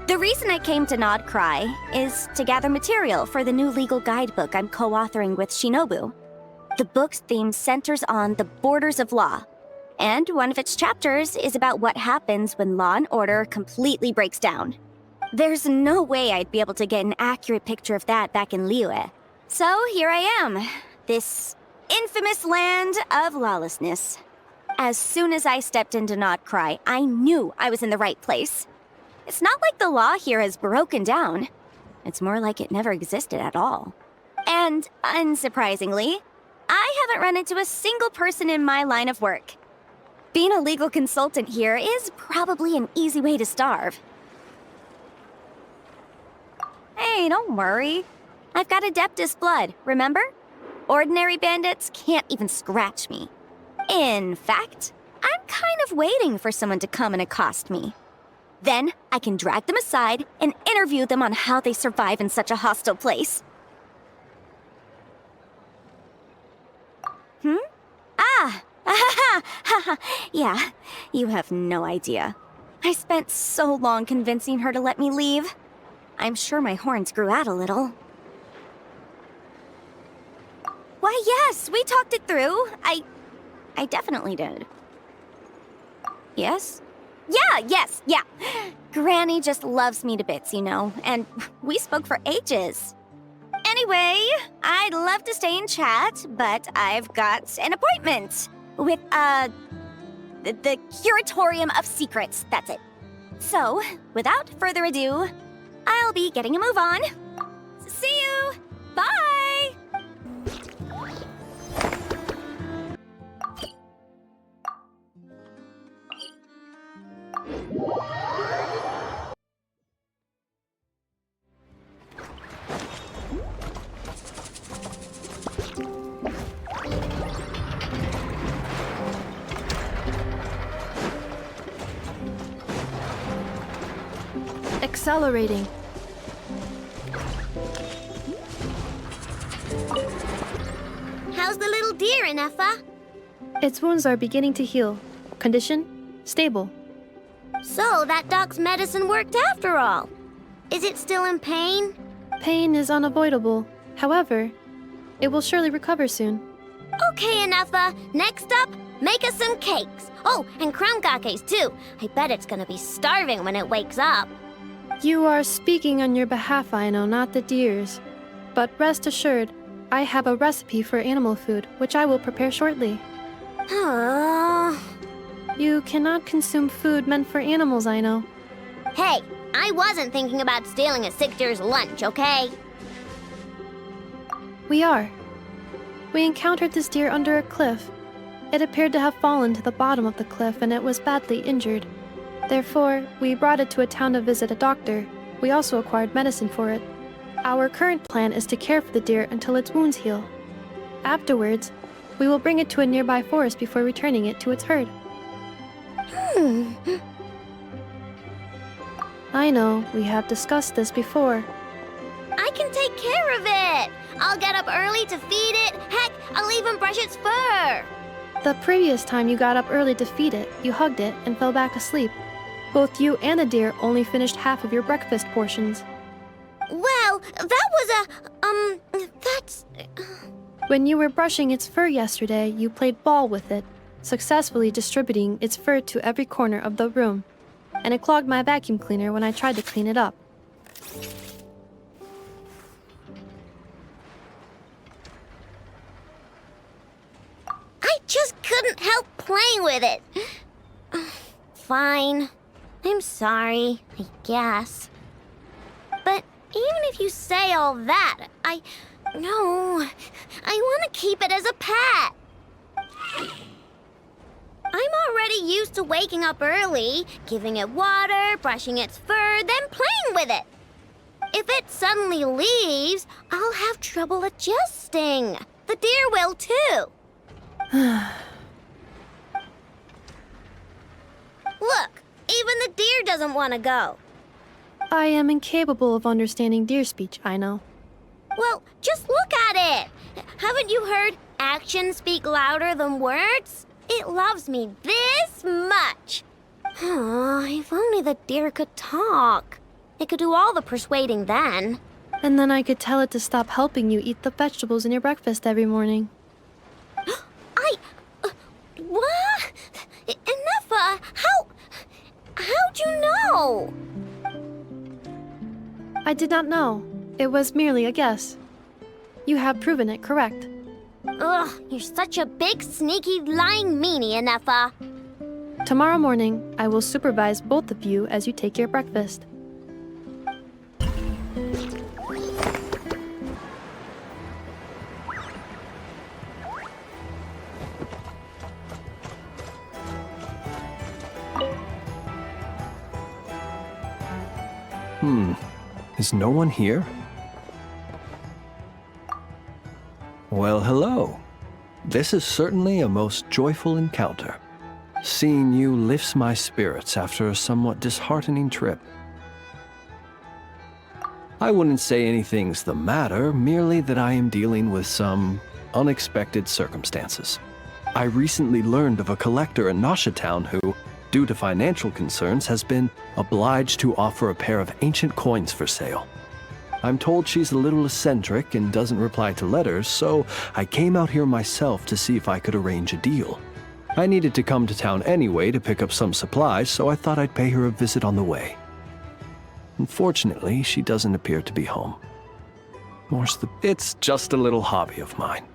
The reason I came to Nod Cry is to gather material for the new legal guidebook I'm co-authoring with Shinobu. The book's theme centers on the borders of law, and one of its chapters is about what happens when law and order completely breaks down. There's no way I'd be able to get an accurate picture of that back in Liyue. So here I am, this infamous land of lawlessness. As soon as I stepped into Nod Cry, I knew I was in the right place. It's not like the law here has broken down. It's more like it never existed at all. And, unsurprisingly, I haven't run into a single person in my line of work. Being a legal consultant here is probably an easy way to starve. Hey, don't worry. I've got Adeptus blood, remember? Ordinary bandits can't even scratch me. In fact, I'm kind of waiting for someone to come and accost me. Then I can drag them aside and interview them on how they survive in such a hostile place. Ah! Yeah, you have no idea. I spent so long convincing her to let me leave. I'm sure my horns grew out a little. Why, yes, we talked it through. I definitely did. Yes? Yeah. Granny just loves me to bits, you know, and we spoke for ages. Anyway, I'd love to stay and chat, but I've got an appointment with, the Curatorium of Secrets, that's it. So, without further ado, I'll be getting a move on. See you! Bye! Accelerating. How's the little deer, Ineffa? Its wounds are beginning to heal. Condition? Stable. So, that dog's medicine worked after all. Is it still in pain? Pain is unavoidable. However, it will surely recover soon. Okay, Ineffa. Next up, make us some cakes. Oh, and crumcakes too. I bet it's gonna be starving when it wakes up. You are speaking on your behalf, I know, not the deer's. But rest assured, I have a recipe for animal food, which I will prepare shortly. You cannot consume food meant for animals, I know. Hey, I wasn't thinking about stealing a sick deer's lunch, okay? We are. We encountered this deer under a cliff. It appeared to have fallen to the bottom of the cliff and it was badly injured. Therefore, we brought it to a town to visit a doctor. We also acquired medicine for it. Our current plan is to care for the deer until its wounds heal. Afterwards, we will bring it to a nearby forest before returning it to its herd. I know, we have discussed this before. I can take care of it. I'll get up early to feed it. Heck, I'll even brush its fur. The previous time you got up early to feed it, you hugged it and fell back asleep. Both you and the deer only finished half of your breakfast portions. Well, that was that's... When you were brushing its fur yesterday, you played ball with it, successfully distributing its fur to every corner of the room. And it clogged my vacuum cleaner when I tried to clean it up. I just couldn't help playing with it. Fine. I'm sorry, I guess. But even if you say all that, No, I want to keep it as a pet. I'm already used to waking up early, giving it water, brushing its fur, then playing with it. If it suddenly leaves, I'll have trouble adjusting. The deer will too. Look, even the deer doesn't want to go. I am incapable of understanding deer speech, I know. Well, just look at it. Haven't you heard actions speak louder than words? It loves me this much. Oh, if only the deer could talk. It could do all the persuading then. And then I could tell it to stop helping you eat the vegetables in your breakfast every morning. What? Ineffa, how'd you know? I did not know. It was merely a guess. You have proven it correct. Ugh, you're such a big, sneaky, lying meanie, Ineffa. Tomorrow morning, I will supervise both of you as you take your breakfast. Is no one here? Well, hello. This is certainly a most joyful encounter. Seeing you lifts my spirits after a somewhat disheartening trip. I wouldn't say anything's the matter, merely that I am dealing with some unexpected circumstances. I recently learned of a collector in Nasha Town who, due to financial concerns, has been obliged to offer a pair of ancient coins for sale. I'm told she's a little eccentric and doesn't reply to letters, so I came out here myself to see if I could arrange a deal. I needed to come to town anyway to pick up some supplies, so I thought I'd pay her a visit on the way. Unfortunately, she doesn't appear to be home. It's just a little hobby of mine.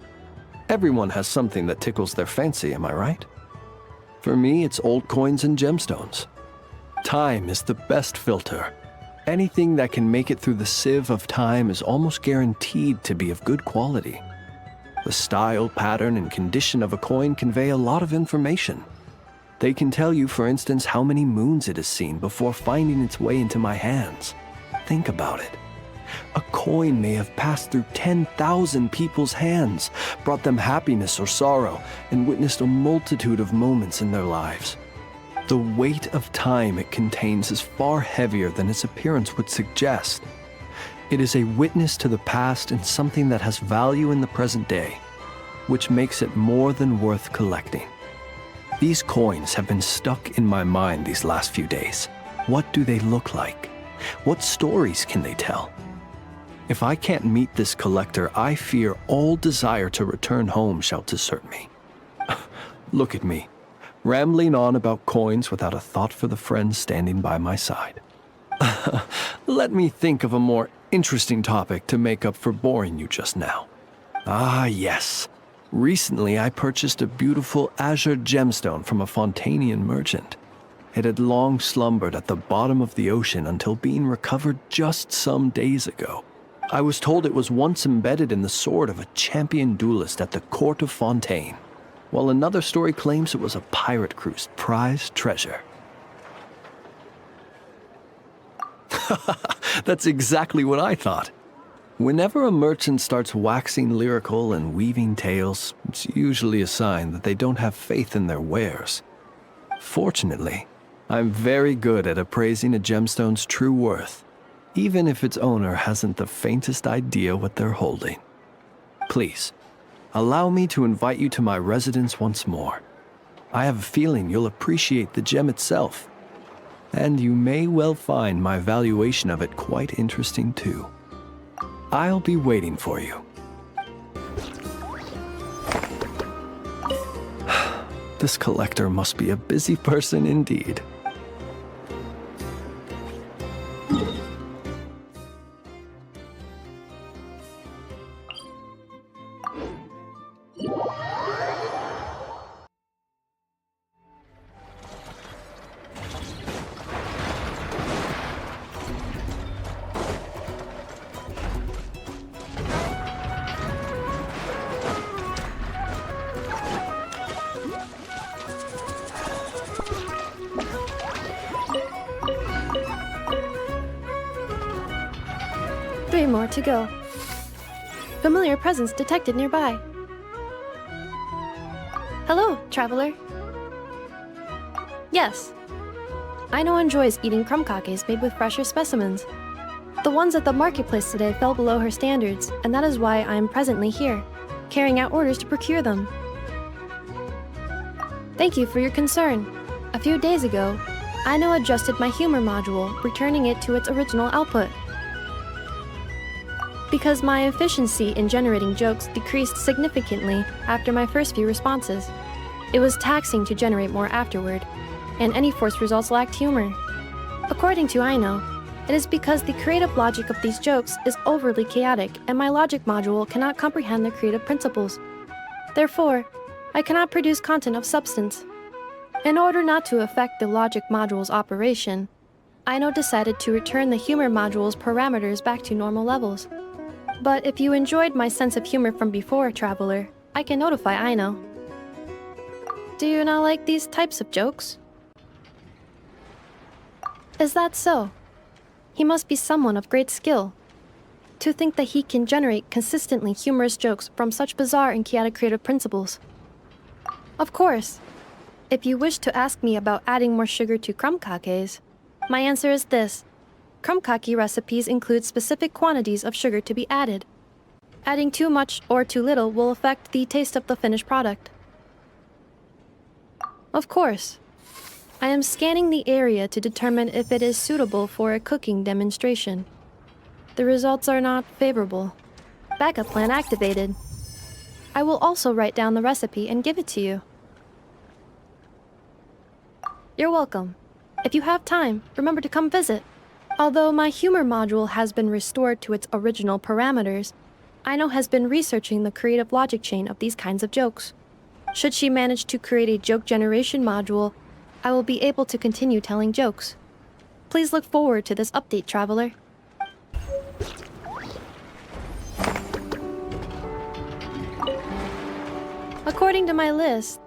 Everyone has something that tickles their fancy, am I right? For me, it's old coins and gemstones. Time is the best filter. Anything that can make it through the sieve of time is almost guaranteed to be of good quality. The style, pattern, and condition of a coin convey a lot of information. They can tell you, for instance, how many moons it has seen before finding its way into my hands. Think about it. A coin may have passed through 10,000 people's hands, brought them happiness or sorrow, and witnessed a multitude of moments in their lives. The weight of time it contains is far heavier than its appearance would suggest. It is a witness to the past and something that has value in the present day, which makes it more than worth collecting. These coins have been stuck in my mind these last few days. What do they look like? What stories can they tell? If I can't meet this collector, I fear all desire to return home shall desert me. Look at me, rambling on about coins without a thought for the friend standing by my side. Let me think of a more interesting topic to make up for boring you just now. Ah, yes. Recently, I purchased a beautiful azure gemstone from a Fontanian merchant. It had long slumbered at the bottom of the ocean until being recovered just some days ago. I was told it was once embedded in the sword of a champion duelist at the court of Fontaine, while another story claims it was a pirate crew's prized treasure. That's exactly what I thought. Whenever a merchant starts waxing lyrical and weaving tales, it's usually a sign that they don't have faith in their wares. Fortunately, I'm very good at appraising a gemstone's true worth, even if its owner hasn't the faintest idea what they're holding. Please, allow me to invite you to my residence once more. I have a feeling you'll appreciate the gem itself, and you may well find my valuation of it quite interesting too. I'll be waiting for you. This collector must be a busy person indeed. Three more to go. Familiar presence detected nearby. Hello, traveler. Yes. Aino enjoys eating crumb kakes made with fresher specimens. The ones at the marketplace today fell below her standards, and that is why I am presently here, carrying out orders to procure them. Thank you for your concern. A few days ago, Aino adjusted my humor module, returning it to its original output. Because my efficiency in generating jokes decreased significantly after my first few responses. It was taxing to generate more afterward, and any forced results lacked humor. According to Aino, it is because the creative logic of these jokes is overly chaotic and my logic module cannot comprehend their creative principles. Therefore, I cannot produce content of substance. In order not to affect the logic module's operation, Aino decided to return the humor module's parameters back to normal levels. But if you enjoyed my sense of humor from before, traveler, I can notify Aino. Do you not like these types of jokes? Is that so? He must be someone of great skill. To think that he can generate consistently humorous jokes from such bizarre and chaotic creative principles. Of course, if you wish to ask me about adding more sugar to krumkakes, my answer is this. Krumkake recipes include specific quantities of sugar to be added. Adding too much or too little will affect the taste of the finished product. Of course, I am scanning the area to determine if it is suitable for a cooking demonstration. The results are not favorable. Backup plan activated. I will also write down the recipe and give it to you. You're welcome. If you have time, remember to come visit. Although my humor module has been restored to its original parameters, Aino has been researching the creative logic chain of these kinds of jokes. Should she manage to create a joke generation module, I will be able to continue telling jokes. Please look forward to this update, traveler. According to my list,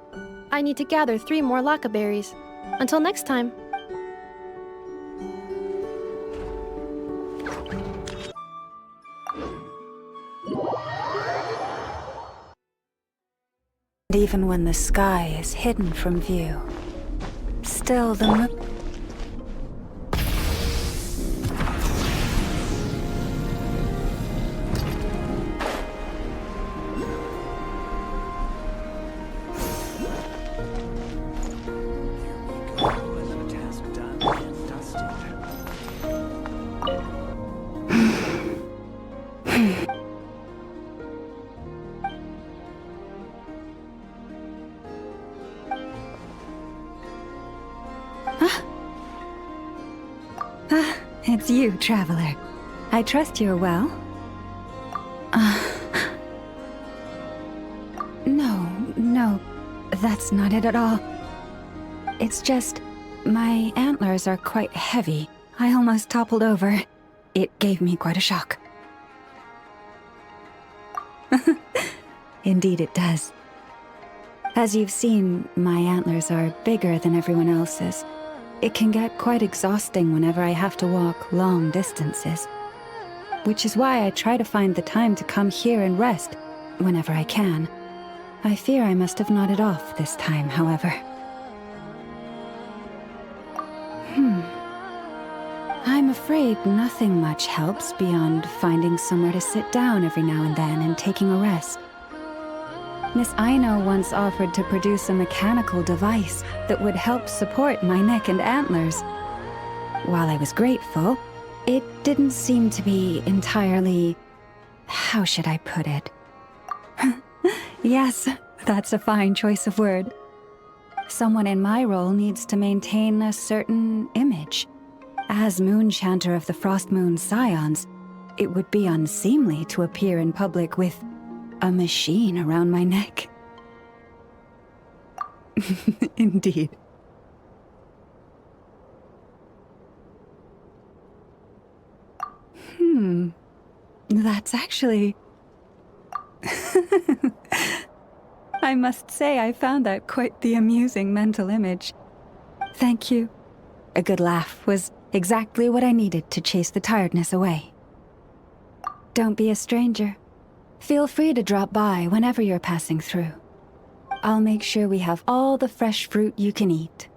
I need to gather 3 more laka berries. Until next time. Even when the sky is hidden from view, still the moon... It's you, traveler. I trust you're well. No, that's not it at all. It's just, my antlers are quite heavy. I almost toppled over. It gave me quite a shock. Indeed it does. As you've seen, my antlers are bigger than everyone else's. It can get quite exhausting whenever I have to walk long distances. Which is why I try to find the time to come here and rest whenever I can. I fear I must have nodded off this time, however. I'm afraid nothing much helps beyond finding somewhere to sit down every now and then and taking a rest. Miss Aino once offered to produce a mechanical device that would help support my neck and antlers. While I was grateful, it didn't seem to be entirely... how should I put it? Yes, that's a fine choice of word. Someone in my role needs to maintain a certain image. As Moon Chanter of the Frost Moon Scions, it would be unseemly to appear in public with a machine around my neck. Indeed. That's actually... I must say I found that quite the amusing mental image. Thank you. A good laugh was exactly what I needed to chase the tiredness away. Don't be a stranger. Feel free to drop by whenever you're passing through. I'll make sure we have all the fresh fruit you can eat.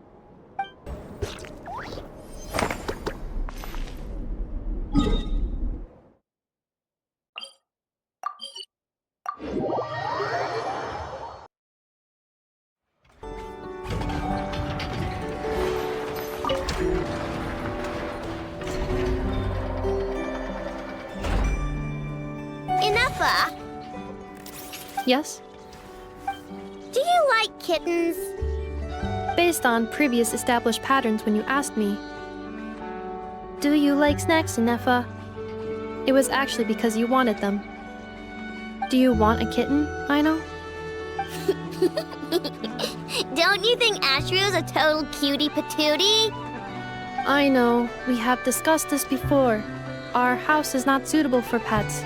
Ineffa, Yes? do you like kittens? Based on previous established patterns when you asked me. Do you like snacks, Ineffa? It was actually because you wanted them. Do you want a kitten, Aino? Don't you think Ashrio's a total cutie patootie? I know, we have discussed this before. Our house is not suitable for pets.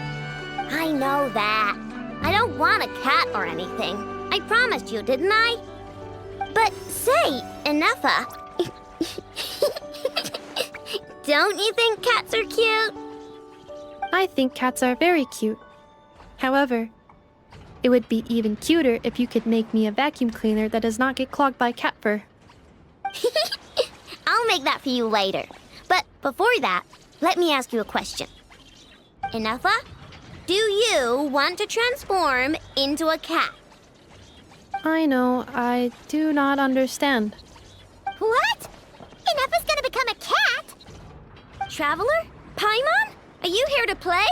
I know that. I don't want a cat or anything. I promised you, didn't I? But say, Ineffa, don't you think cats are cute? I think cats are very cute. However, it would be even cuter if you could make me a vacuum cleaner that does not get clogged by cat fur. I'll make that for you later. But before that, let me ask you a question. Ineffa, do you want to transform into a cat? I know, I do not understand. What? Ineffa's gonna become a cat? Traveler? Paimon? Are you here to play?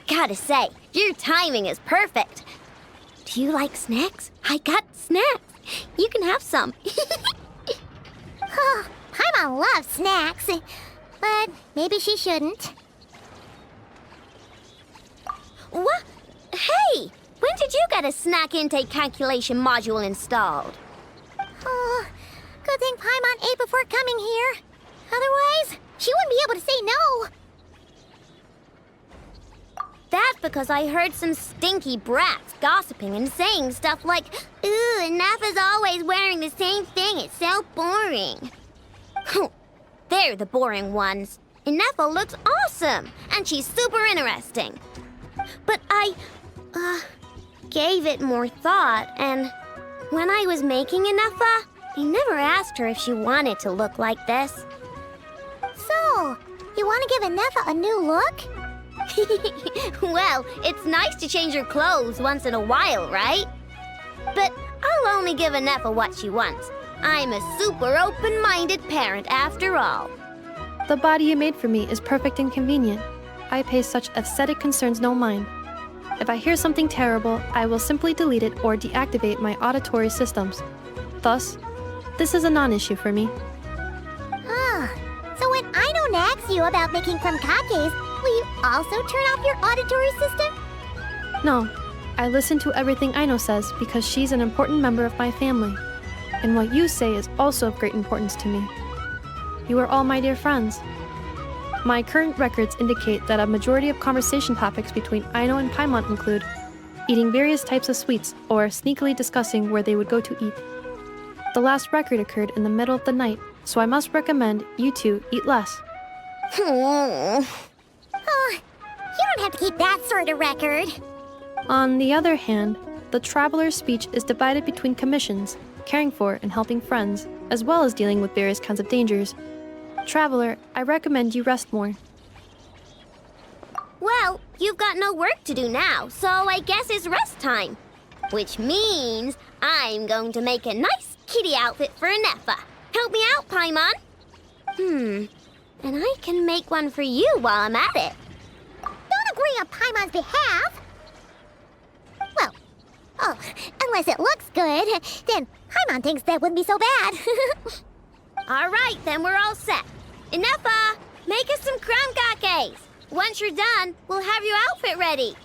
Gotta say, your timing is perfect. Do you like snacks? I got snacks. You can have some. Oh, Paimon loves snacks, but maybe she shouldn't. What? Hey! When did you get a snack intake calculation module installed? Oh, good thing Paimon ate before coming here. Otherwise, she wouldn't be able to say no. That's because I heard some stinky brats gossiping and saying stuff like, "Ooh, Ineffa's always wearing the same thing, it's so boring." They're the boring ones. Ineffa looks awesome, and she's super interesting. But I, gave it more thought, and when I was making Ineffa, I never asked her if she wanted to look like this. So, you want to give Ineffa a new look? Well, it's nice to change her clothes once in a while, right? But I'll only give Ineffa what she wants. I'm a super open-minded parent after all. The body you made for me is perfect and convenient. I pay such aesthetic concerns no mind. If I hear something terrible, I will simply delete it or deactivate my auditory systems. Thus, this is a non-issue for me. So when Aino nags you about making krumkakes, will you also turn off your auditory system? No, I listen to everything Aino says because she's an important member of my family. And what you say is also of great importance to me. You are all my dear friends. My current records indicate that a majority of conversation topics between Aino and Paimon include eating various types of sweets or sneakily discussing where they would go to eat. The last record occurred in the middle of the night, so I must recommend you two eat less. Oh, you don't have to keep that sort of record. On the other hand, the traveler's speech is divided between commissions, caring for and helping friends, as well as dealing with various kinds of dangers. Traveler, I recommend you rest more. Well, you've got no work to do now, so I guess it's rest time. Which means I'm going to make a nice kitty outfit for Ineffa. Help me out, Paimon. And I can make one for you while I'm at it. Don't agree on Paimon's behalf. Well, unless it looks good, then Paimon thinks that wouldn't be so bad. All right, then we're all set. Ineffa, make us some krumkakes. Once you're done, we'll have your outfit ready.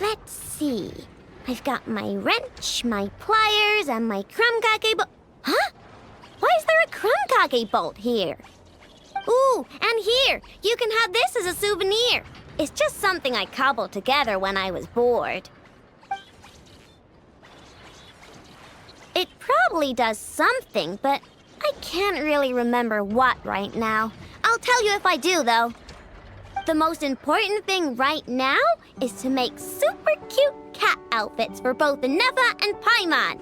Let's see. I've got my wrench, my pliers, and my krumkake bolt. Huh? Why is there a krumkake bolt here? Ooh, and here, you can have this as a souvenir. It's just something I cobbled together when I was bored. It probably does something, but I can't really remember what right now. I'll tell you if I do, though. The most important thing right now is to make super cute cat outfits for both Ineffa and Paimon.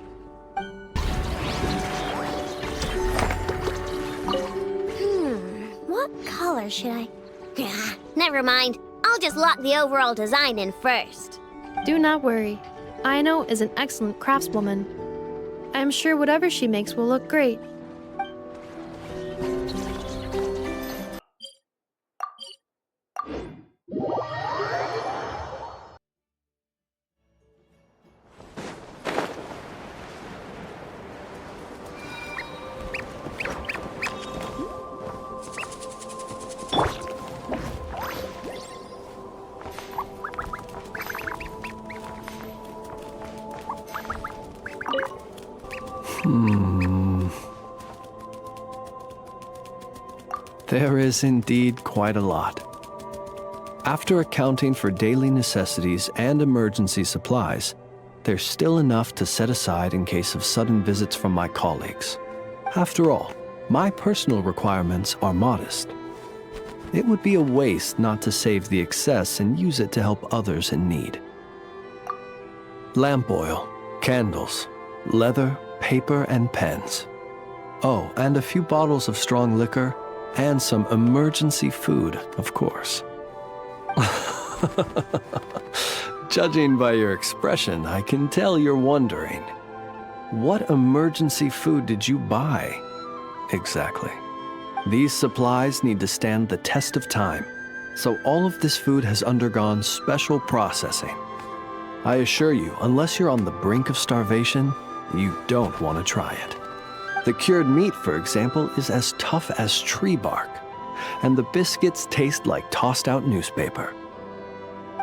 What color should I... Never mind. I'll just lock the overall design in first. Do not worry. Aino is an excellent craftswoman. I'm sure whatever she makes will look great. There is indeed quite a lot. After accounting for daily necessities and emergency supplies, there's still enough to set aside in case of sudden visits from my colleagues. After all, My personal requirements are modest. It would be a waste not to save the excess and use it to help others in need. Lamp oil, candles, leather, paper, and pens. Oh, and a few bottles of strong liquor, and some emergency food, of course. Judging by your expression, I can tell you're wondering. What emergency food did you buy? Exactly. These supplies need to stand the test of time, so all of this food has undergone special processing. I assure you, unless you're on the brink of starvation, you don't want to try it. The cured meat, for example, is as tough as tree bark, and the biscuits taste like tossed-out newspaper.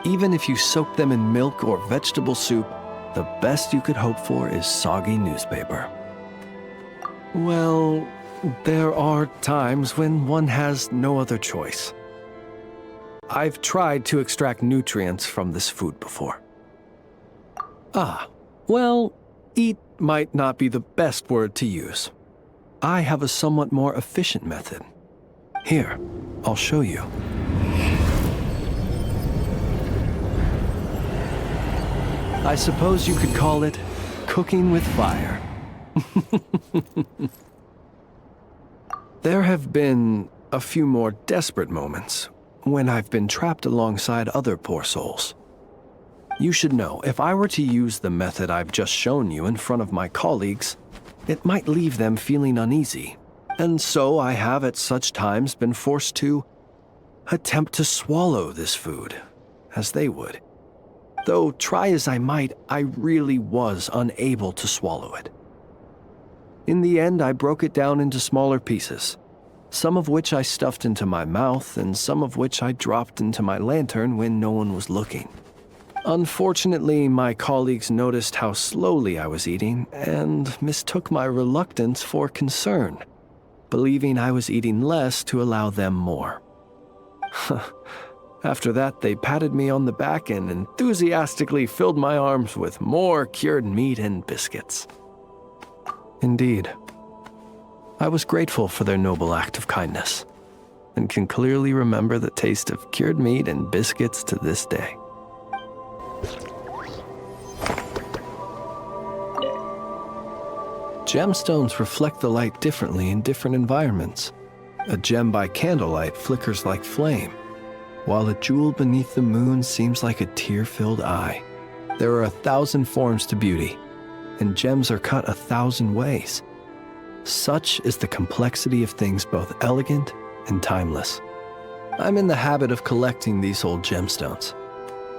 Even if you soak them in milk or vegetable soup, the best you could hope for is soggy newspaper. Well, there are times when one has no other choice. I've tried to extract nutrients from this food before. Well, eat might not be the best word to use. I have a somewhat more efficient method. Here, I'll show you. I suppose you could call it cooking with fire. There have been a few more desperate moments when I've been trapped alongside other poor souls. You should know, if I were to use the method I've just shown you in front of my colleagues, it might leave them feeling uneasy. And so I have at such times been forced to attempt to swallow this food, as they would. Though try as I might, I really was unable to swallow it. In the end, I broke it down into smaller pieces, some of which I stuffed into my mouth and some of which I dropped into my lantern when no one was looking. Unfortunately, my colleagues noticed how slowly I was eating and mistook my reluctance for concern, believing I was eating less to allow them more. After that, they patted me on the back and enthusiastically filled my arms with more cured meat and biscuits. Indeed, I was grateful for their noble act of kindness, and can clearly remember the taste of cured meat and biscuits to this day. Gemstones reflect the light differently in different environments. A gem by candlelight flickers like flame, while a jewel beneath the moon seems like a tear-filled eye. There are 1,000 forms to beauty, and gems are cut 1,000 ways. Such is the complexity of things both elegant and timeless. I'm in the habit of collecting these old gemstones.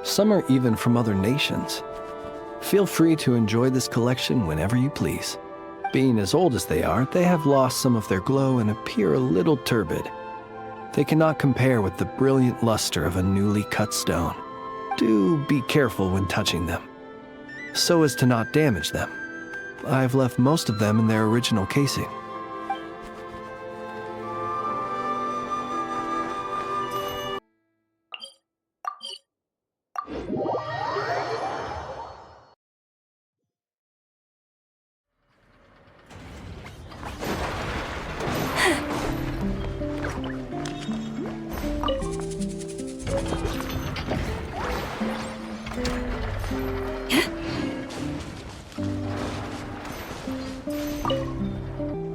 Some are even from other nations. Feel free to enjoy this collection whenever you please. Being as old as they are, they have lost some of their glow and appear a little turbid. They cannot compare with the brilliant luster of a newly cut stone. Do be careful when touching them, so as to not damage them. I've left most of them in their original casing.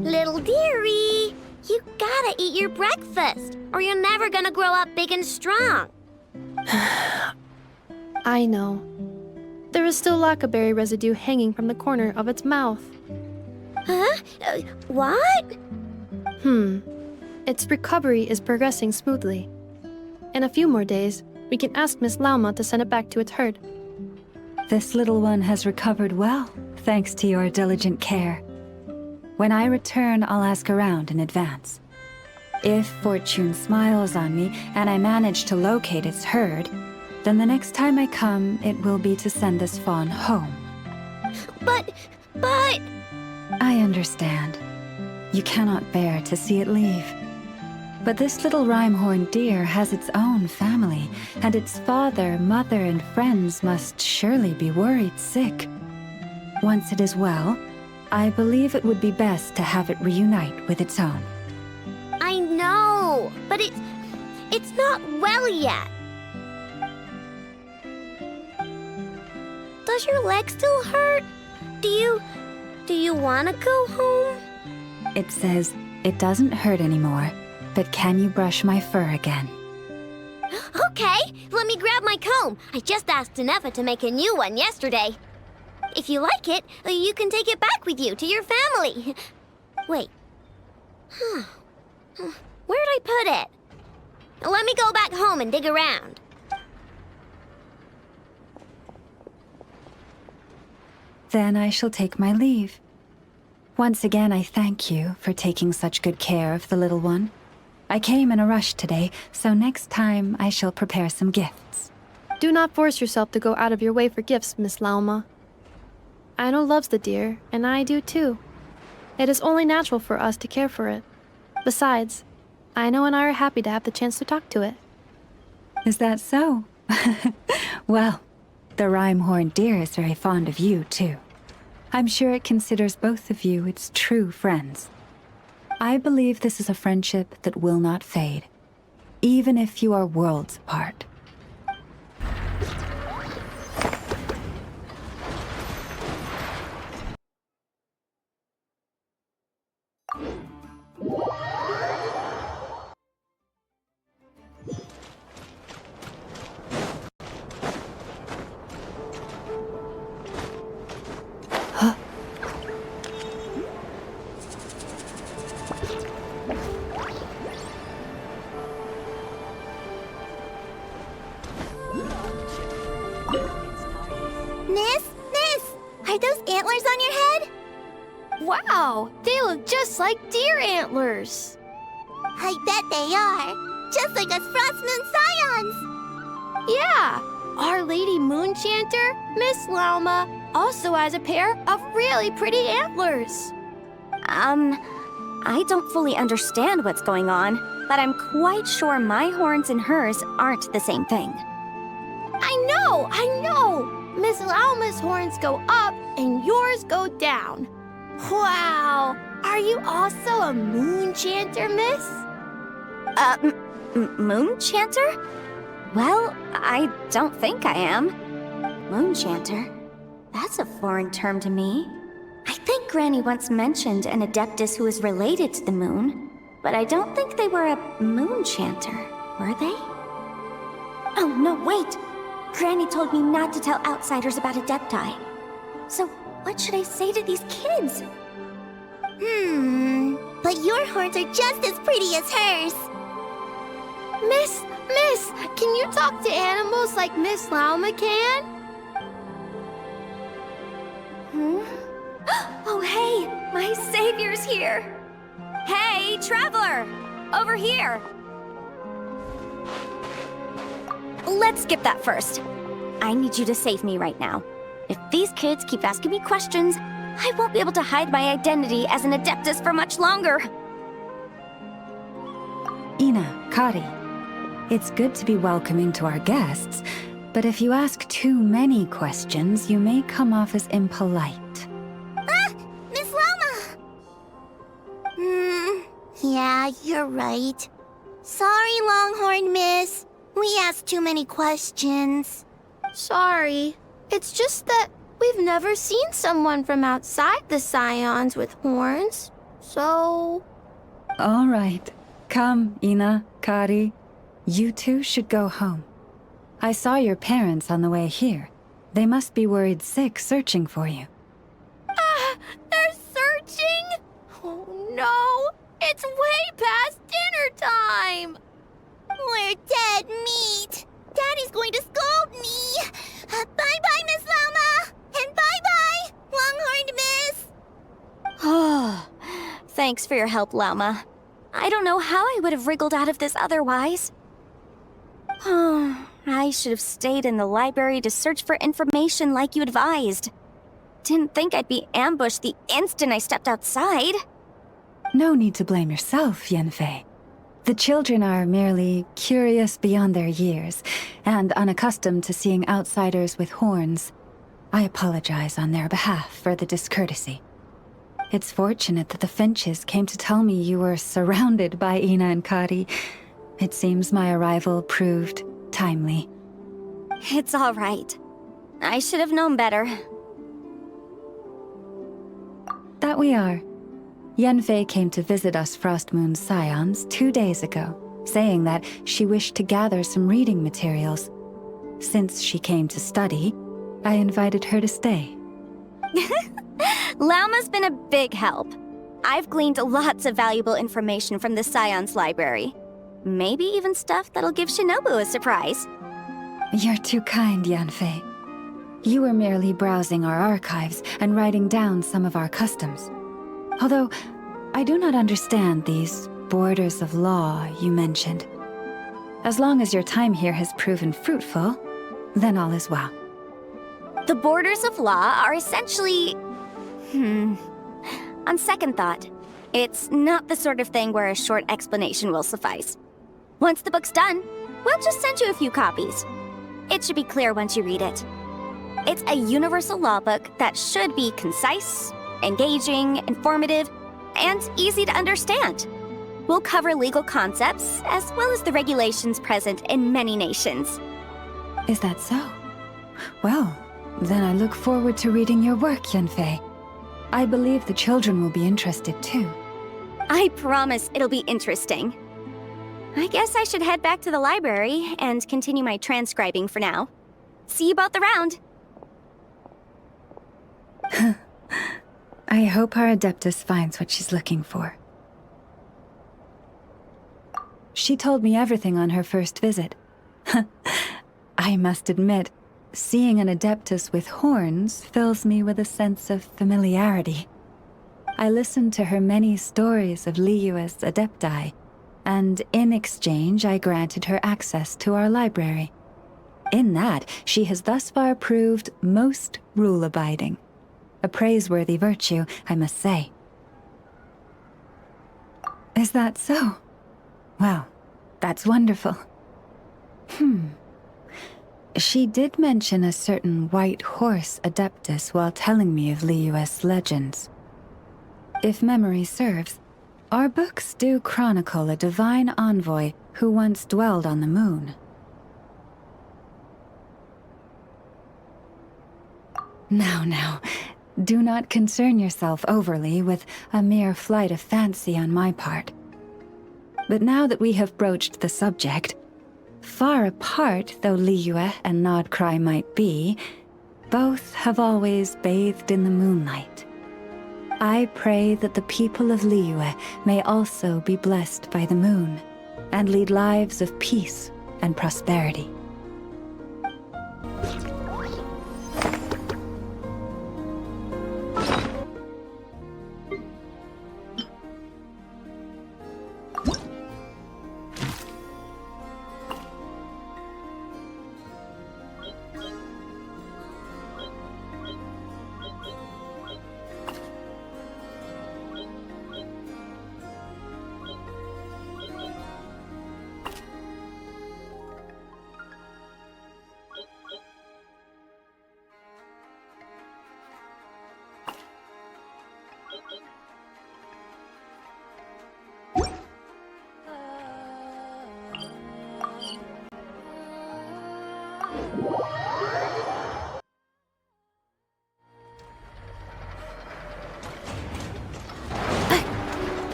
Little dearie, you gotta eat your breakfast, or you're never gonna grow up big and strong. I know. There is still lacquerberry residue hanging from the corner of its mouth. Huh? What? Its recovery is progressing smoothly. In a few more days, we can ask Miss Lauma to send it back to its herd. This little one has recovered well, thanks to your diligent care. When I return, I'll ask around in advance. If fortune smiles on me and I manage to locate its herd, then the next time I come, it will be to send this fawn home. But... I understand. You cannot bear to see it leave. But this little rhyme-horned deer has its own family, and its father, mother, and friends must surely be worried sick. Once it is well, I believe it would be best to have it reunite with its own. I know, but it's not well yet. Does your leg still hurt? Do you want to go home? It says it doesn't hurt anymore, but can you brush my fur again? Okay, let me grab my comb. I just asked Nefa to make a new one yesterday. If you like it, you can take it back with you to your family. Wait. Where'd I put it? Let me go back home and dig around. Then I shall take my leave. Once again, I thank you for taking such good care of the little one. I came in a rush today, so next time I shall prepare some gifts. Do not force yourself to go out of your way for gifts, Miss Lauma. Aino loves the deer, and I do too. It is only natural for us to care for it. Besides, Aino and I are happy to have the chance to talk to it. Is that so? Well, the rhyme-horned deer is very fond of you, too. I'm sure it considers both of you its true friends. I believe this is a friendship that will not fade, even if you are worlds apart. Miss, are those antlers on your head? Wow, they look just like deer antlers. I bet they are. Just like us Frostmoon Scions. Yeah, Our Lady Moonchanter, Miss Lauma, also has a pair of really pretty antlers. I don't fully understand what's going on, but I'm quite sure my horns and hers aren't the same thing. I know! Miss Lauma's horns go up and yours go down. Wow! Are you also a Moonchanter, Miss? Moonchanter? Well, I don't think I am. Moonchanter? That's a foreign term to me. I think Granny once mentioned an Adeptus who is related to the moon, but I don't think they were a Moonchanter, were they? Oh, no, wait! Granny told me not to tell outsiders about Adepti. So, what should I say to these kids? But your horns are just as pretty as hers. Miss, can you talk to animals like Miss Lauma can? Oh, hey, my savior's here. Hey, traveler, over here. Let's skip that first. I need you to save me right now. If these kids keep asking me questions, I won't be able to hide my identity as an Adeptus for much longer. Ina, Kari, it's good to be welcoming to our guests, but if you ask too many questions, you may come off as impolite. Miss Lauma! Yeah, you're right. Sorry, Longhorn Miss. We asked too many questions. Sorry. It's just that we've never seen someone from outside the Scions with horns, so... All right. Come, Ina, Kari. You two should go home. I saw your parents on the way here. They must be worried sick searching for you. They're searching? Oh no! It's way past dinner time! We're dead meat. Daddy's going to scold me. Bye-bye, Miss Lauma. And bye-bye, Longhorned Miss. Oh, thanks for your help, Lauma. I don't know how I would have wriggled out of this otherwise. Oh, I should have stayed in the library to search for information like you advised. Didn't think I'd be ambushed the instant I stepped outside. No need to blame yourself, Yenfei. The children are merely curious beyond their years, and unaccustomed to seeing outsiders with horns. I apologize on their behalf for the discourtesy. It's fortunate that the Finches came to tell me you were surrounded by Ina and Kari. It seems my arrival proved timely. It's all right. I should have known better. That we are. Yenfei came to visit us Frostmoon's scions 2 days ago, saying that she wished to gather some reading materials. Since she came to study, I invited her to stay. Lauma's been a big help. I've gleaned lots of valuable information from the Scion's library. Maybe even stuff that'll give Shinobu a surprise. You're too kind, Yanfei. You were merely browsing our archives and writing down some of our customs. Although, I do not understand these borders of law you mentioned. As long as your time here has proven fruitful, then all is well. The borders of law are essentially... On second thought, it's not the sort of thing where a short explanation will suffice. Once the book's done, we'll just send you a few copies. It should be clear once you read it. It's a universal law book that should be concise, engaging, informative, and easy to understand. We'll cover legal concepts, as well as the regulations present in many nations. Is that so? Well, then I look forward to reading your work, Yanfei. I believe the children will be interested too. I promise it'll be interesting. I guess I should head back to the library and continue my transcribing for now. See you both around. I hope our Adeptus finds what she's looking for. She told me everything on her first visit. I must admit, seeing an Adeptus with horns fills me with a sense of familiarity. I listened to her many stories of Liyue's Adepti, and in exchange I granted her access to our library. In that, she has thus far proved most rule-abiding. A praiseworthy virtue, I must say. Is that so? Well, that's wonderful. She did mention a certain white horse Adeptus while telling me of Liyue's legends. If memory serves, our books do chronicle a divine envoy who once dwelled on the moon. Now, do not concern yourself overly with a mere flight of fancy on my part. But now that we have broached the subject, far apart though Liyue and Nodcry might be, both have always bathed in the moonlight. I pray that the people of Liyue may also be blessed by the moon, and lead lives of peace and prosperity.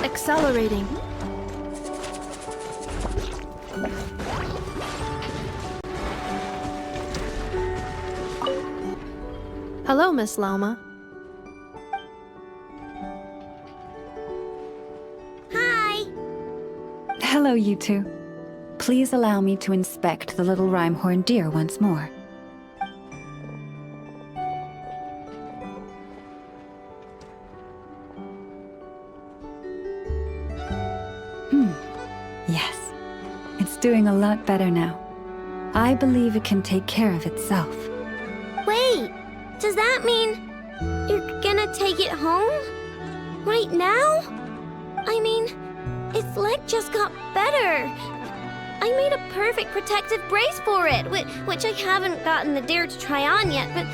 Accelerating. Hello, Miss Lauma. Hi! Hello, you two. Please allow me to inspect the little rhyme-horned deer once more. Yes. It's doing a lot better now. I believe it can take care of itself. Wait, does that mean you're gonna take it home? Right now? I mean, its leg just got better. I made a perfect protective brace for it, which I haven't gotten the deer to try on yet, but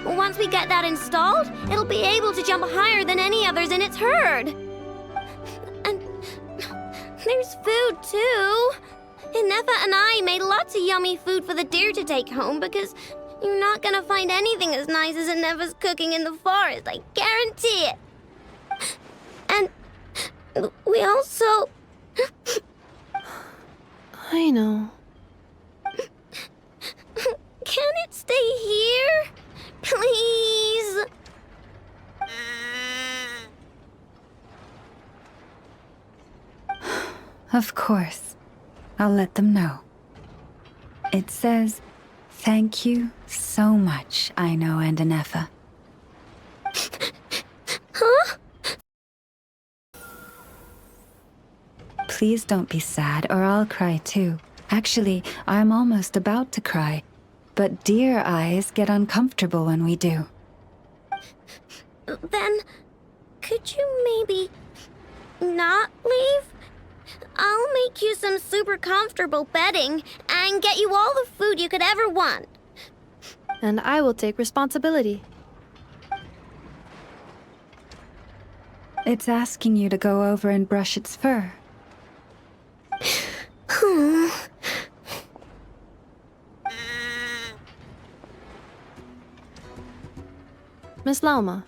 Once we get that installed, it'll be able to jump higher than any others in its herd. And there's food, too. Inefa and I made lots of yummy food for the deer to take home because you're not gonna find anything as nice as Inefa's cooking in the forest, I guarantee it. And we also... I know. Can it stay here? Please? Of course. I'll let them know. It says, "Thank you so much, Aino and Inefa." Huh? Please don't be sad, or I'll cry too. Actually, I'm almost about to cry. But deer eyes get uncomfortable when we do. Then, could you maybe not leave? I'll make you some super comfortable bedding and get you all the food you could ever want. And I will take responsibility. It's asking you to go over and brush its fur. Miss Lalma,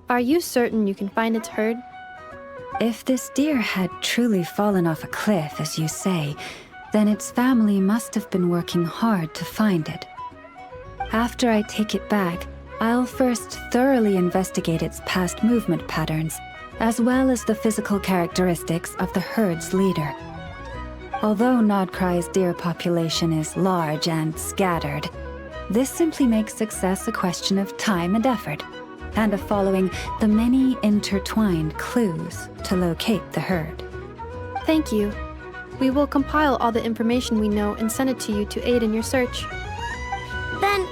are you certain you can find its herd? If this deer had truly fallen off a cliff, as you say, then its family must have been working hard to find it. After I take it back, I'll first thoroughly investigate its past movement patterns, as well as the physical characteristics of the herd's leader. Although Nodkrai's deer population is large and scattered, this simply makes success a question of time and effort, and of following the many intertwined clues to locate the herd. Thank you. We will compile all the information we know and send it to you to aid in your search. Then,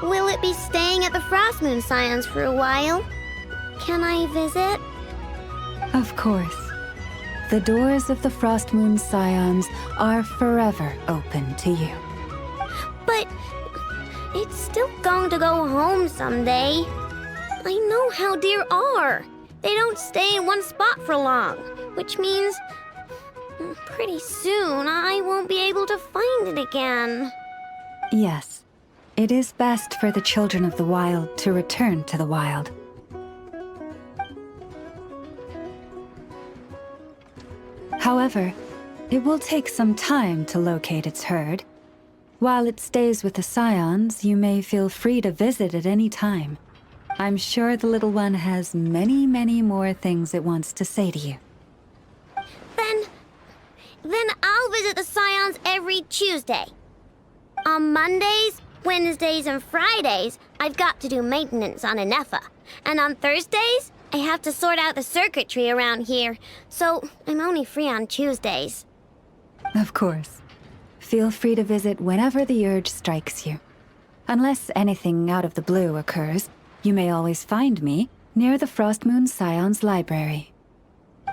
will it be staying at the Frost Moon Scions for a while? Can I visit? Of course. The doors of the Frost Moon Scions are forever open to you. But it's still going to go home someday. I know how deer are. They don't stay in one spot for long, which means pretty soon I won't be able to find it again. Yes, it is best for the children of the wild to return to the wild. However, it will take some time to locate its herd. While it stays with the Scions, you may feel free to visit at any time. I'm sure the little one has many, many more things it wants to say to you. Then I'll visit the Scions every Tuesday. On Mondays, Wednesdays, and Fridays, I've got to do maintenance on Inefa. And on Thursdays, I have to sort out the circuitry around here, so I'm only free on Tuesdays. Of course. Feel free to visit whenever the urge strikes you. Unless anything out of the blue occurs, you may always find me near the Frost Moon Scions library.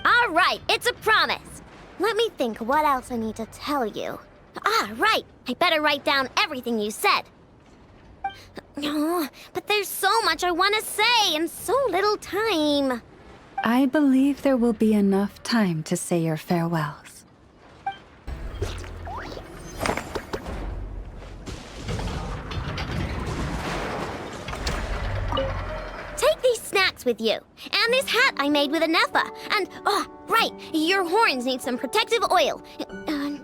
All right, it's a promise. Let me think what else I need to tell you. Ah, right. I better write down everything you said. Oh, but there's so much I want to say and so little time. I believe there will be enough time to say your farewells. Take these snacks with you, and this hat I made with Inefa, and, oh, right, your horns need some protective oil.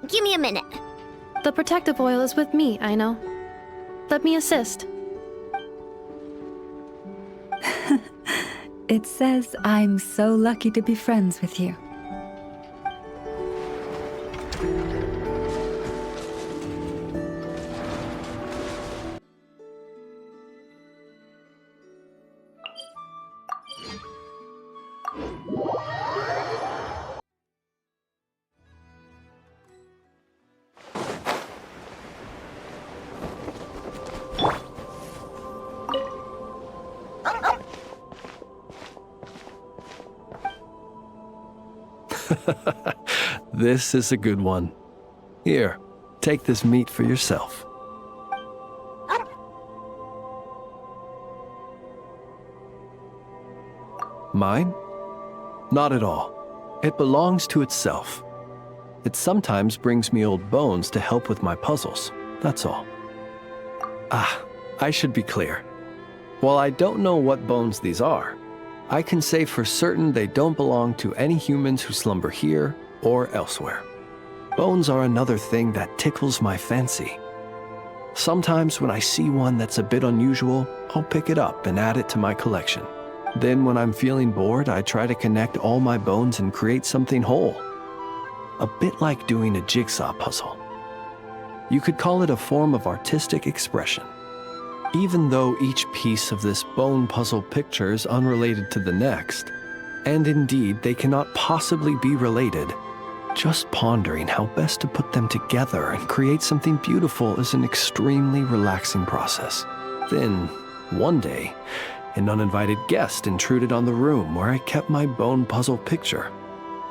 Give me a minute. The protective oil is with me, I know. Let me assist. It says I'm so lucky to be friends with you. This is a good one. Here, take this meat for yourself. Mine? Not at all. It belongs to itself. It sometimes brings me old bones to help with my puzzles, that's all. I should be clear. While I don't know what bones these are, I can say for certain they don't belong to any humans who slumber here or elsewhere. Bones are another thing that tickles my fancy. Sometimes when I see one that's a bit unusual, I'll pick it up and add it to my collection. Then when I'm feeling bored, I try to connect all my bones and create something whole. A bit like doing a jigsaw puzzle. You could call it a form of artistic expression. Even though each piece of this bone puzzle picture is unrelated to the next, and indeed they cannot possibly be related, just pondering how best to put them together and create something beautiful is an extremely relaxing process. Then, one day, an uninvited guest intruded on the room where I kept my bone puzzle picture.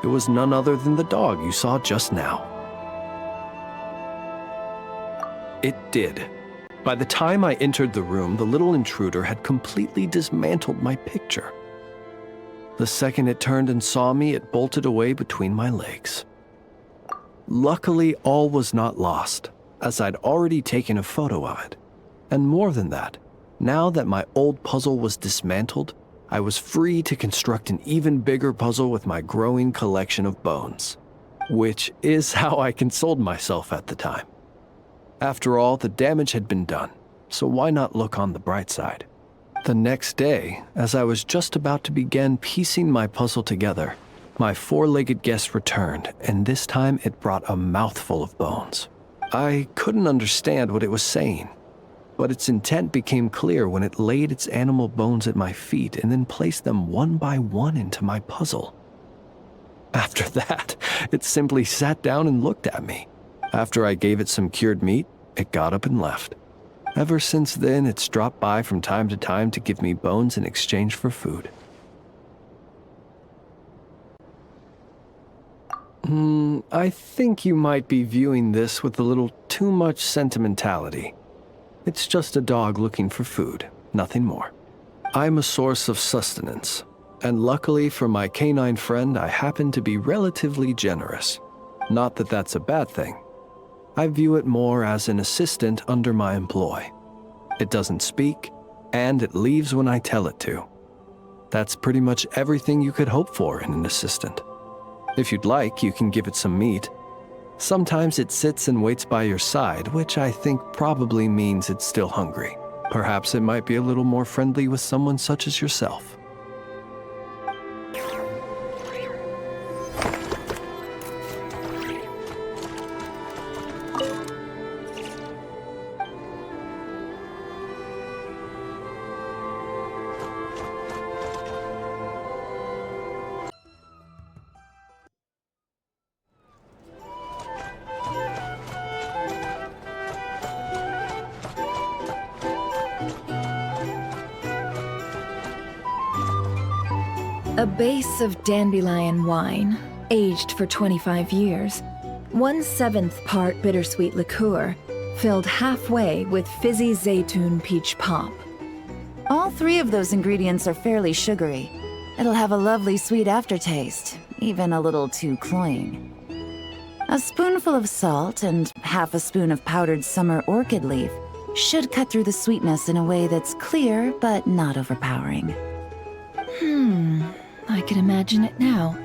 It was none other than the dog you saw just now. It did. By the time I entered the room, the little intruder had completely dismantled my picture. The second it turned and saw me, it bolted away between my legs. Luckily, all was not lost, as I'd already taken a photo of it. And more than that, now that my old puzzle was dismantled, I was free to construct an even bigger puzzle with my growing collection of bones. Which is how I consoled myself at the time. After all, the damage had been done, so why not look on the bright side? The next day, as I was just about to begin piecing my puzzle together, my four-legged guest returned, and this time it brought a mouthful of bones. I couldn't understand what it was saying, but its intent became clear when it laid its animal bones at my feet and then placed them one by one into my puzzle. After that, it simply sat down and looked at me. After I gave it some cured meat, it got up and left. Ever since then, it's dropped by from time to time to give me bones in exchange for food. I think you might be viewing this with a little too much sentimentality. It's just a dog looking for food, nothing more. I'm a source of sustenance, and luckily for my canine friend, I happen to be relatively generous. Not that that's a bad thing. I view it more as an assistant under my employ. It doesn't speak, and it leaves when I tell it to. That's pretty much everything you could hope for in an assistant. If you'd like, you can give it some meat. Sometimes it sits and waits by your side, which I think probably means it's still hungry. Perhaps it might be a little more friendly with someone such as yourself. A base of dandelion wine, aged for 25 years, 1/7 part bittersweet liqueur, filled halfway with fizzy zaytun peach pop. All three of those ingredients are fairly sugary. It'll have a lovely sweet aftertaste, even a little too cloying. A spoonful of salt and half a spoon of powdered summer orchid leaf should cut through the sweetness in a way that's clear but not overpowering. I can imagine it now.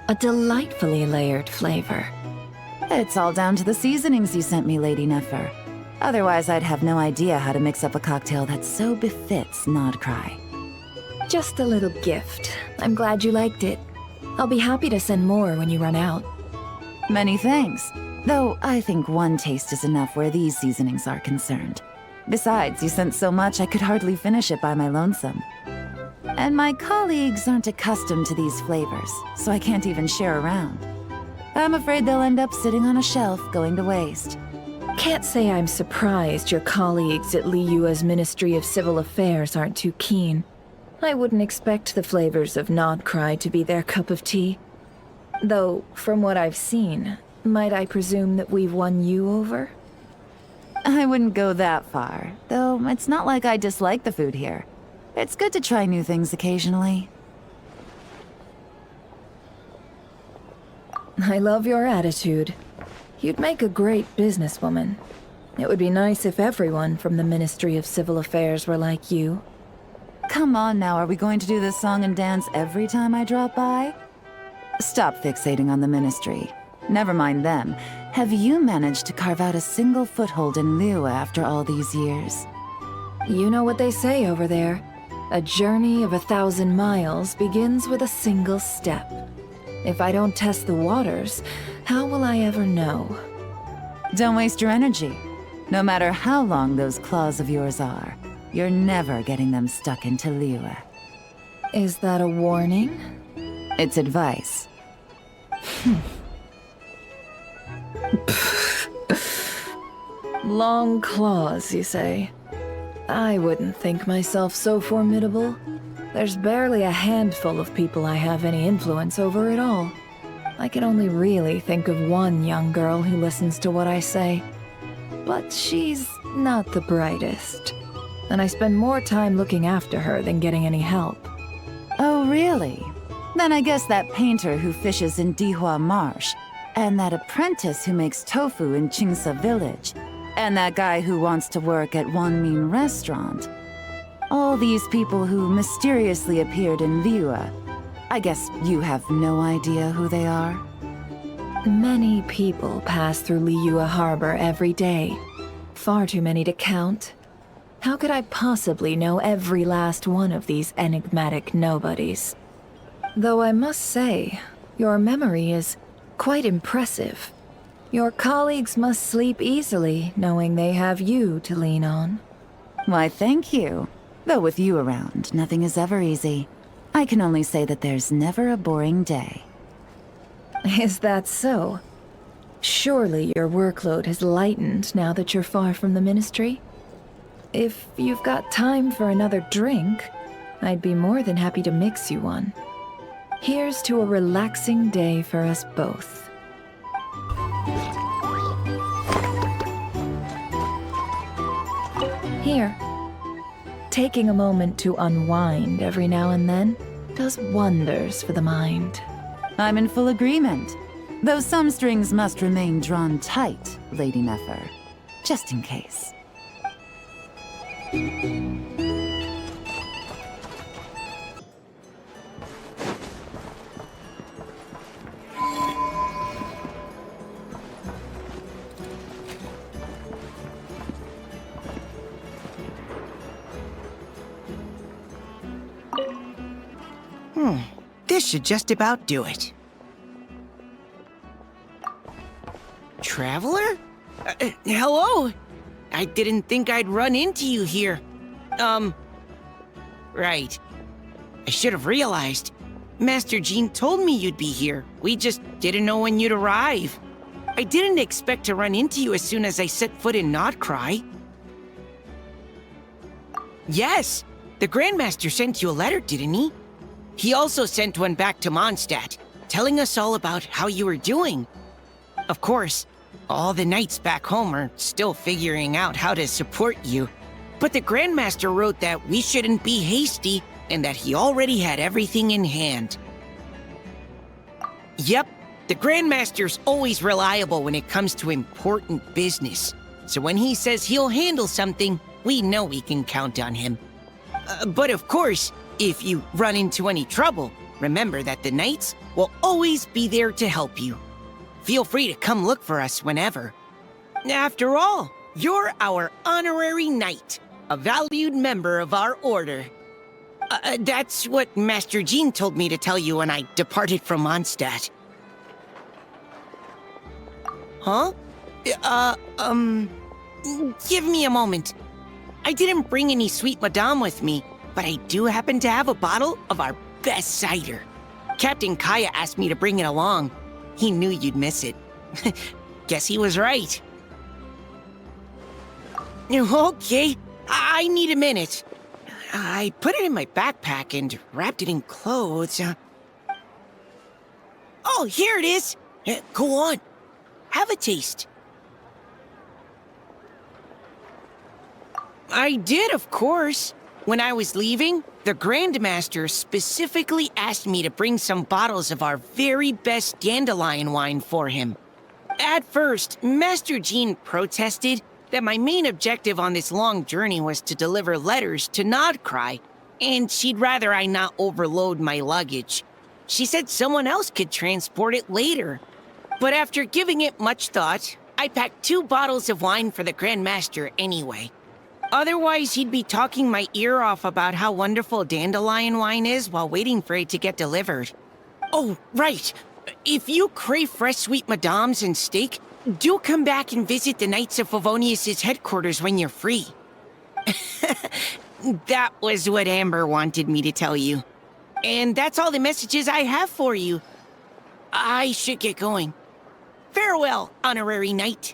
A delightfully layered flavor. It's all down to the seasonings you sent me, Lady Nefer. Otherwise, I'd have no idea how to mix up a cocktail that so befits Nodcry. Just a little gift. I'm glad you liked it. I'll be happy to send more when you run out. Many thanks. Though I think one taste is enough where these seasonings are concerned. Besides, you sent so much I could hardly finish it by my lonesome. And my colleagues aren't accustomed to these flavors, so I can't even share around. I'm afraid they'll end up sitting on a shelf going to waste. Can't say I'm surprised your colleagues at Liyua's Ministry of Civil Affairs aren't too keen. I wouldn't expect the flavors of Nodcry to be their cup of tea. Though, from what I've seen, might I presume that we've won you over? I wouldn't go that far, though it's not like I dislike the food here. It's good to try new things occasionally. I love your attitude. You'd make a great businesswoman. It would be nice if everyone from the Ministry of Civil Affairs were like you. Come on now, are we going to do this song and dance every time I drop by? Stop fixating on the Ministry. Never mind them. Have you managed to carve out a single foothold in Liyue after all these years? You know what they say over there. A journey of 1,000 miles begins with a single step. If I don't test the waters, how will I ever know? Don't waste your energy. No matter how long those claws of yours are, you're never getting them stuck into Liyue. Is that a warning? It's advice. Long claws, you say? I wouldn't think myself so formidable. There's barely a handful of people I have any influence over at all. I can only really think of one young girl who listens to what I say. But she's not the brightest. And I spend more time looking after her than getting any help. Oh, really? Then I guess that painter who fishes in Dihua Marsh, and that apprentice who makes tofu in Qingsa Village, and that guy who wants to work at Wanmin Restaurant. All these people who mysteriously appeared in Liyue. I guess you have no idea who they are? Many people pass through Liyue Harbor every day. Far too many to count. How could I possibly know every last one of these enigmatic nobodies? Though I must say, your memory is quite impressive. Your colleagues must sleep easily, knowing they have you to lean on. Why, thank you. Though with you around, nothing is ever easy. I can only say that there's never a boring day. Is that so? Surely your workload has lightened now that you're far from the Ministry? If you've got time for another drink, I'd be more than happy to mix you one. Here's to a relaxing day for us both. Here. Taking a moment to unwind every now and then does wonders for the mind. I'm in full agreement. Though some strings must remain drawn tight, Lady Nefer. Just in case. This should just about do it. Traveler? Hello? I didn't think I'd run into you here. Right. I should have realized. Master Jean told me you'd be here. We just didn't know when you'd arrive. I didn't expect to run into you as soon as I set foot in Notcry. Yes, the Grandmaster sent you a letter, didn't he? He also sent one back to Mondstadt, telling us all about how you were doing. Of course, all the knights back home are still figuring out how to support you. But the Grandmaster wrote that we shouldn't be hasty and that he already had everything in hand. Yep, the Grandmaster's always reliable when it comes to important business. So when he says he'll handle something, we know we can count on him. But of course, if you run into any trouble, remember that the knights will always be there to help you. Feel free to come look for us whenever. After all, you're our honorary knight, a valued member of our order. That's what Master Jean told me to tell you when I departed from Mondstadt. Huh? Give me a moment. I didn't bring any sweet madame with me, but I do happen to have a bottle of our best cider. Captain Kaya asked me to bring it along. He knew you'd miss it. Guess he was right. Okay, I need a minute. I put it in my backpack and wrapped it in clothes. Oh, here it is. Go on. Have a taste. I did, of course. When I was leaving, The Grandmaster specifically asked me to bring some bottles of our very best dandelion wine for him. At first, Master Jean protested that my main objective on this long journey was to deliver letters to Nodcry, and she'd rather I not overload my luggage. She said someone else could transport it later. But after giving it much thought, I packed 2 bottles of wine for the Grandmaster anyway. Otherwise, he'd be talking my ear off about how wonderful dandelion wine is while waiting for it to get delivered. Oh, right. If you crave fresh sweet madams and steak, do come back and visit the Knights of Favonius' headquarters when you're free. That was what Amber wanted me to tell you. And that's all the messages I have for you. I should get going. Farewell, honorary knight.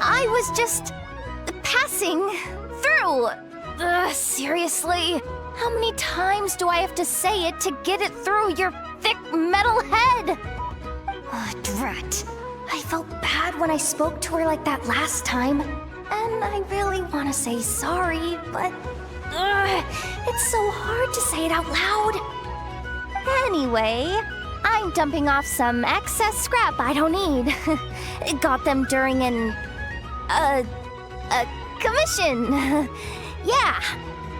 I was just passing through. Seriously? How many times do I have to say it to get it through your thick metal head? Drat. I felt bad when I spoke to her like that last time. And I really want to say sorry, but it's so hard to say it out loud. Anyway, I'm dumping off some excess scrap I don't need. Got them during an a commission. Yeah.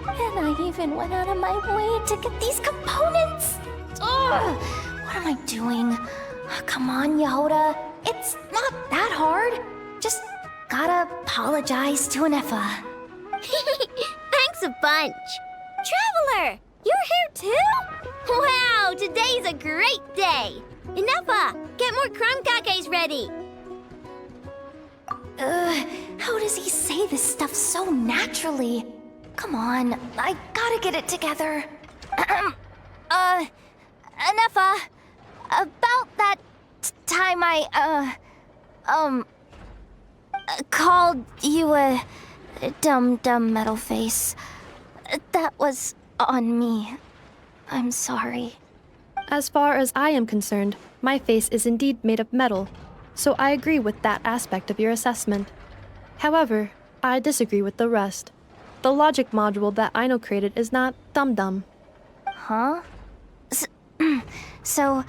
And I even went out of my way to get these components. Ugh. What am I doing? Come on, Yehoda. It's not that hard. Just gotta apologize to Anefa. Thanks a bunch. Traveler, you're here too? Wow, today's a great day. Inefa, get more crumb cakes ready. How does he say this stuff so naturally? Come on, I gotta get it together. Anefa, about that time I, called you a dumb metal face. That was on me. I'm sorry. As far as I am concerned, my face is indeed made of metal, so I agree with that aspect of your assessment. However, I disagree with the rest. The logic module that Aino created is not dumb. Huh? So,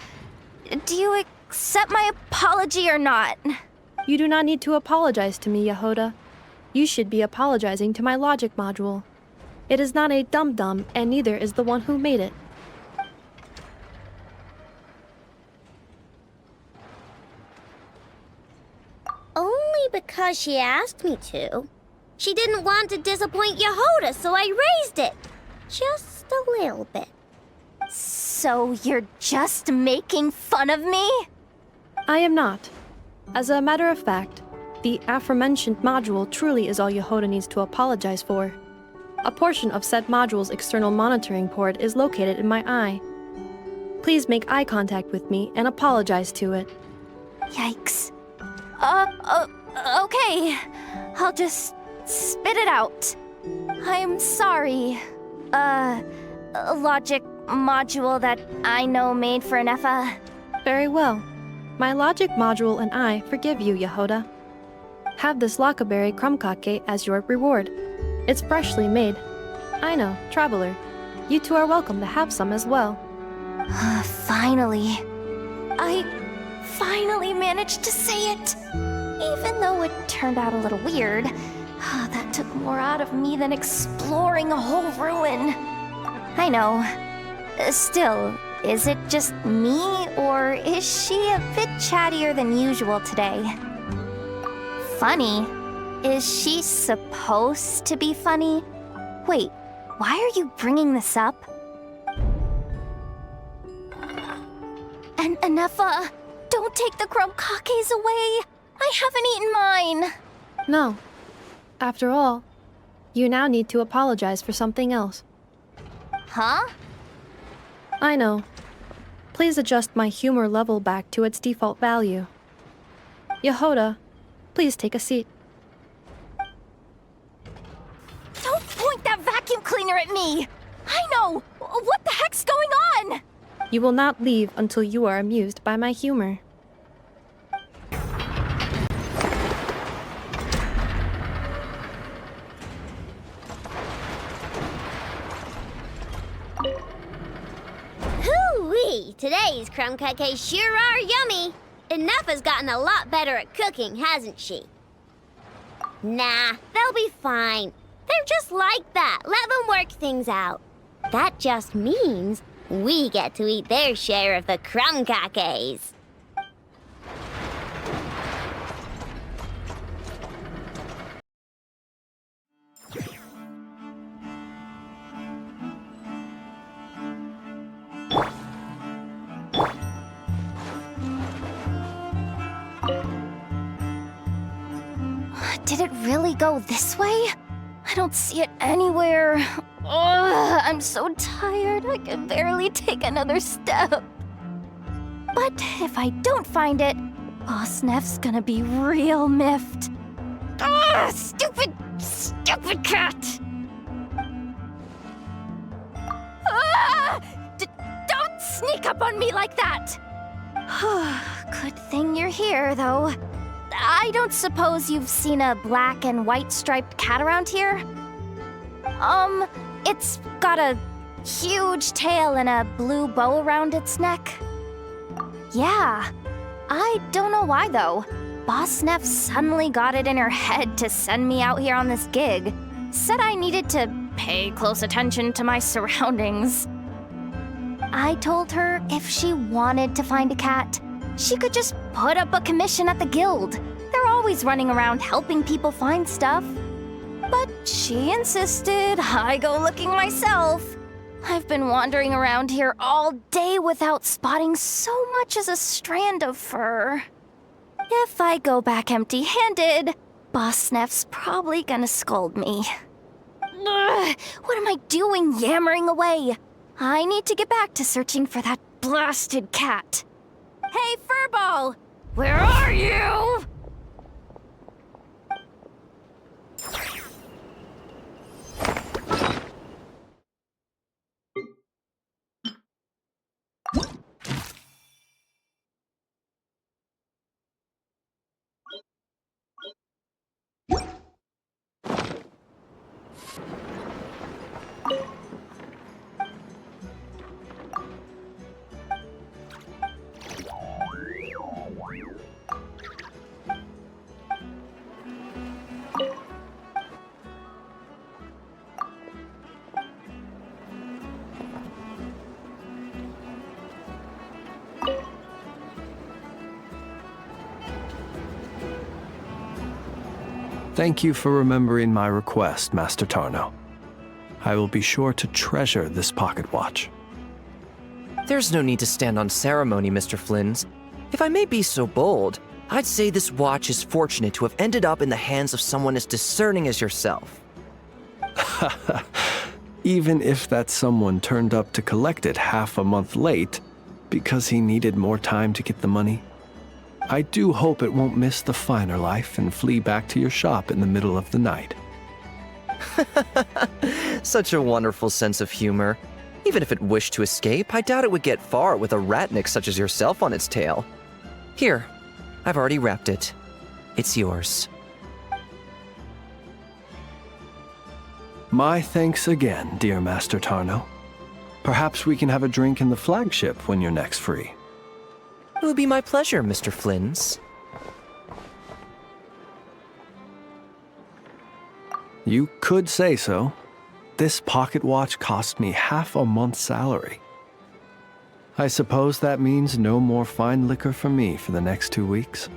do you accept my apology or not? You do not need to apologize to me, Yehoda. You should be apologizing to my logic module. It is not a dum-dum, and neither is the one who made it. Only because she asked me to. She didn't want to disappoint Yehoda, so I raised it. Just a little bit. So you're just making fun of me? I am not. As a matter of fact, the aforementioned module truly is all Yehoda needs to apologize for. A portion of said module's external monitoring port is located in my eye. Please make eye contact with me and apologize to it. Yikes. Okay. I'll just spit it out. I'm sorry. Logic module that I know made for Anefa. Very well. My logic module and I forgive you, Yehoda. Have this Lockaberry Crumb-Cake as your reward. It's freshly made. I know, Traveler. You two are welcome to have some as well. Finally. I finally managed to say it. Even though it turned out a little weird, that took more out of me than exploring a whole ruin. I know. Still, is it just me, or is she a bit chattier than usual today? Funny? Is she supposed to be funny? Wait, why are you bringing this up? And Anefa, don't don't take the krumkakes away. I haven't eaten mine. No. After all, you now need to apologize for something else. Huh? I know. Please adjust my humor level back to its default value. Yehoda, please take a seat. Don't point that vacuum cleaner at me! I know! What the heck's going on? You will not leave until you are amused by my humor. Hoo-wee! Today's krumkakes sure are yummy. Nefa's gotten a lot better at cooking, hasn't she? Nah, they'll be fine. They're just like that. Let them work things out. That just means we get to eat their share of the krumkakes. Did it really go this way? I don't see it anywhere. Ugh, I'm so tired, I can barely take another step. But if I don't find it, Boss Neff's gonna be real miffed. Ugh, stupid cat! Don't sneak up on me like that! Good thing you're here, though. I don't suppose you've seen a black and white striped cat around here? It's got a huge tail and a blue bow around its neck. Yeah. I don't know why, though. Boss Neff suddenly got it in her head to send me out here on this gig. Said I needed to pay close attention to my surroundings. I told her if she wanted to find a cat, she could just put up a commission at the guild. They're always running around helping people find stuff. But she insisted I go looking myself. I've been wandering around here all day without spotting so much as a strand of fur. If I go back empty-handed, Boss Neff's probably gonna scold me. Ugh, what am I doing yammering away? I need to get back to searching for that blasted cat. Hey, Furball! Where are you? Thank you for remembering my request, Master Tarno. I will be sure to treasure this pocket watch. There's no need to stand on ceremony, Mr. Flynns. If I may be so bold, I'd say this watch is fortunate to have ended up in the hands of someone as discerning as yourself. Even if that someone turned up to collect it half a month late because he needed more time to get the money, I do hope it won't miss the finer life and flee back to your shop in the middle of the night. Such a wonderful sense of humor. Even if it wished to escape, I doubt it would get far with a ratnik such as yourself on its tail. Here, I've already wrapped it. It's yours. My thanks again, dear Master Tarno. Perhaps we can have a drink in the flagship when you're next free. It would be my pleasure, Mr. Flynns. You could say so. This pocket watch cost me half a month's salary. I suppose that means no more fine liquor for me for the next 2 weeks.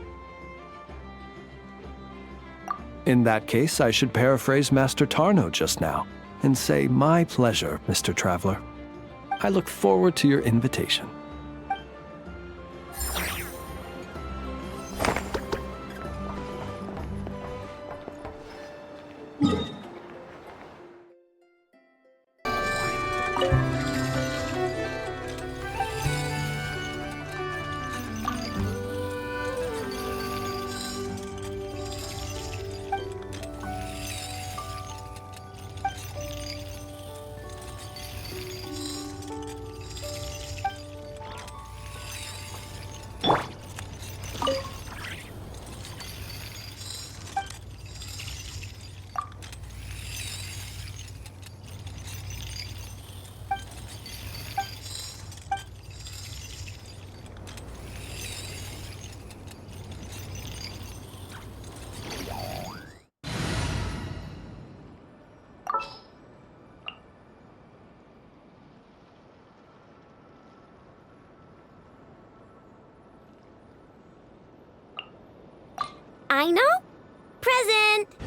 In that case, I should paraphrase Master Tarno just now and say, my pleasure, Mr. Traveler. I look forward to your invitation. I know? Present!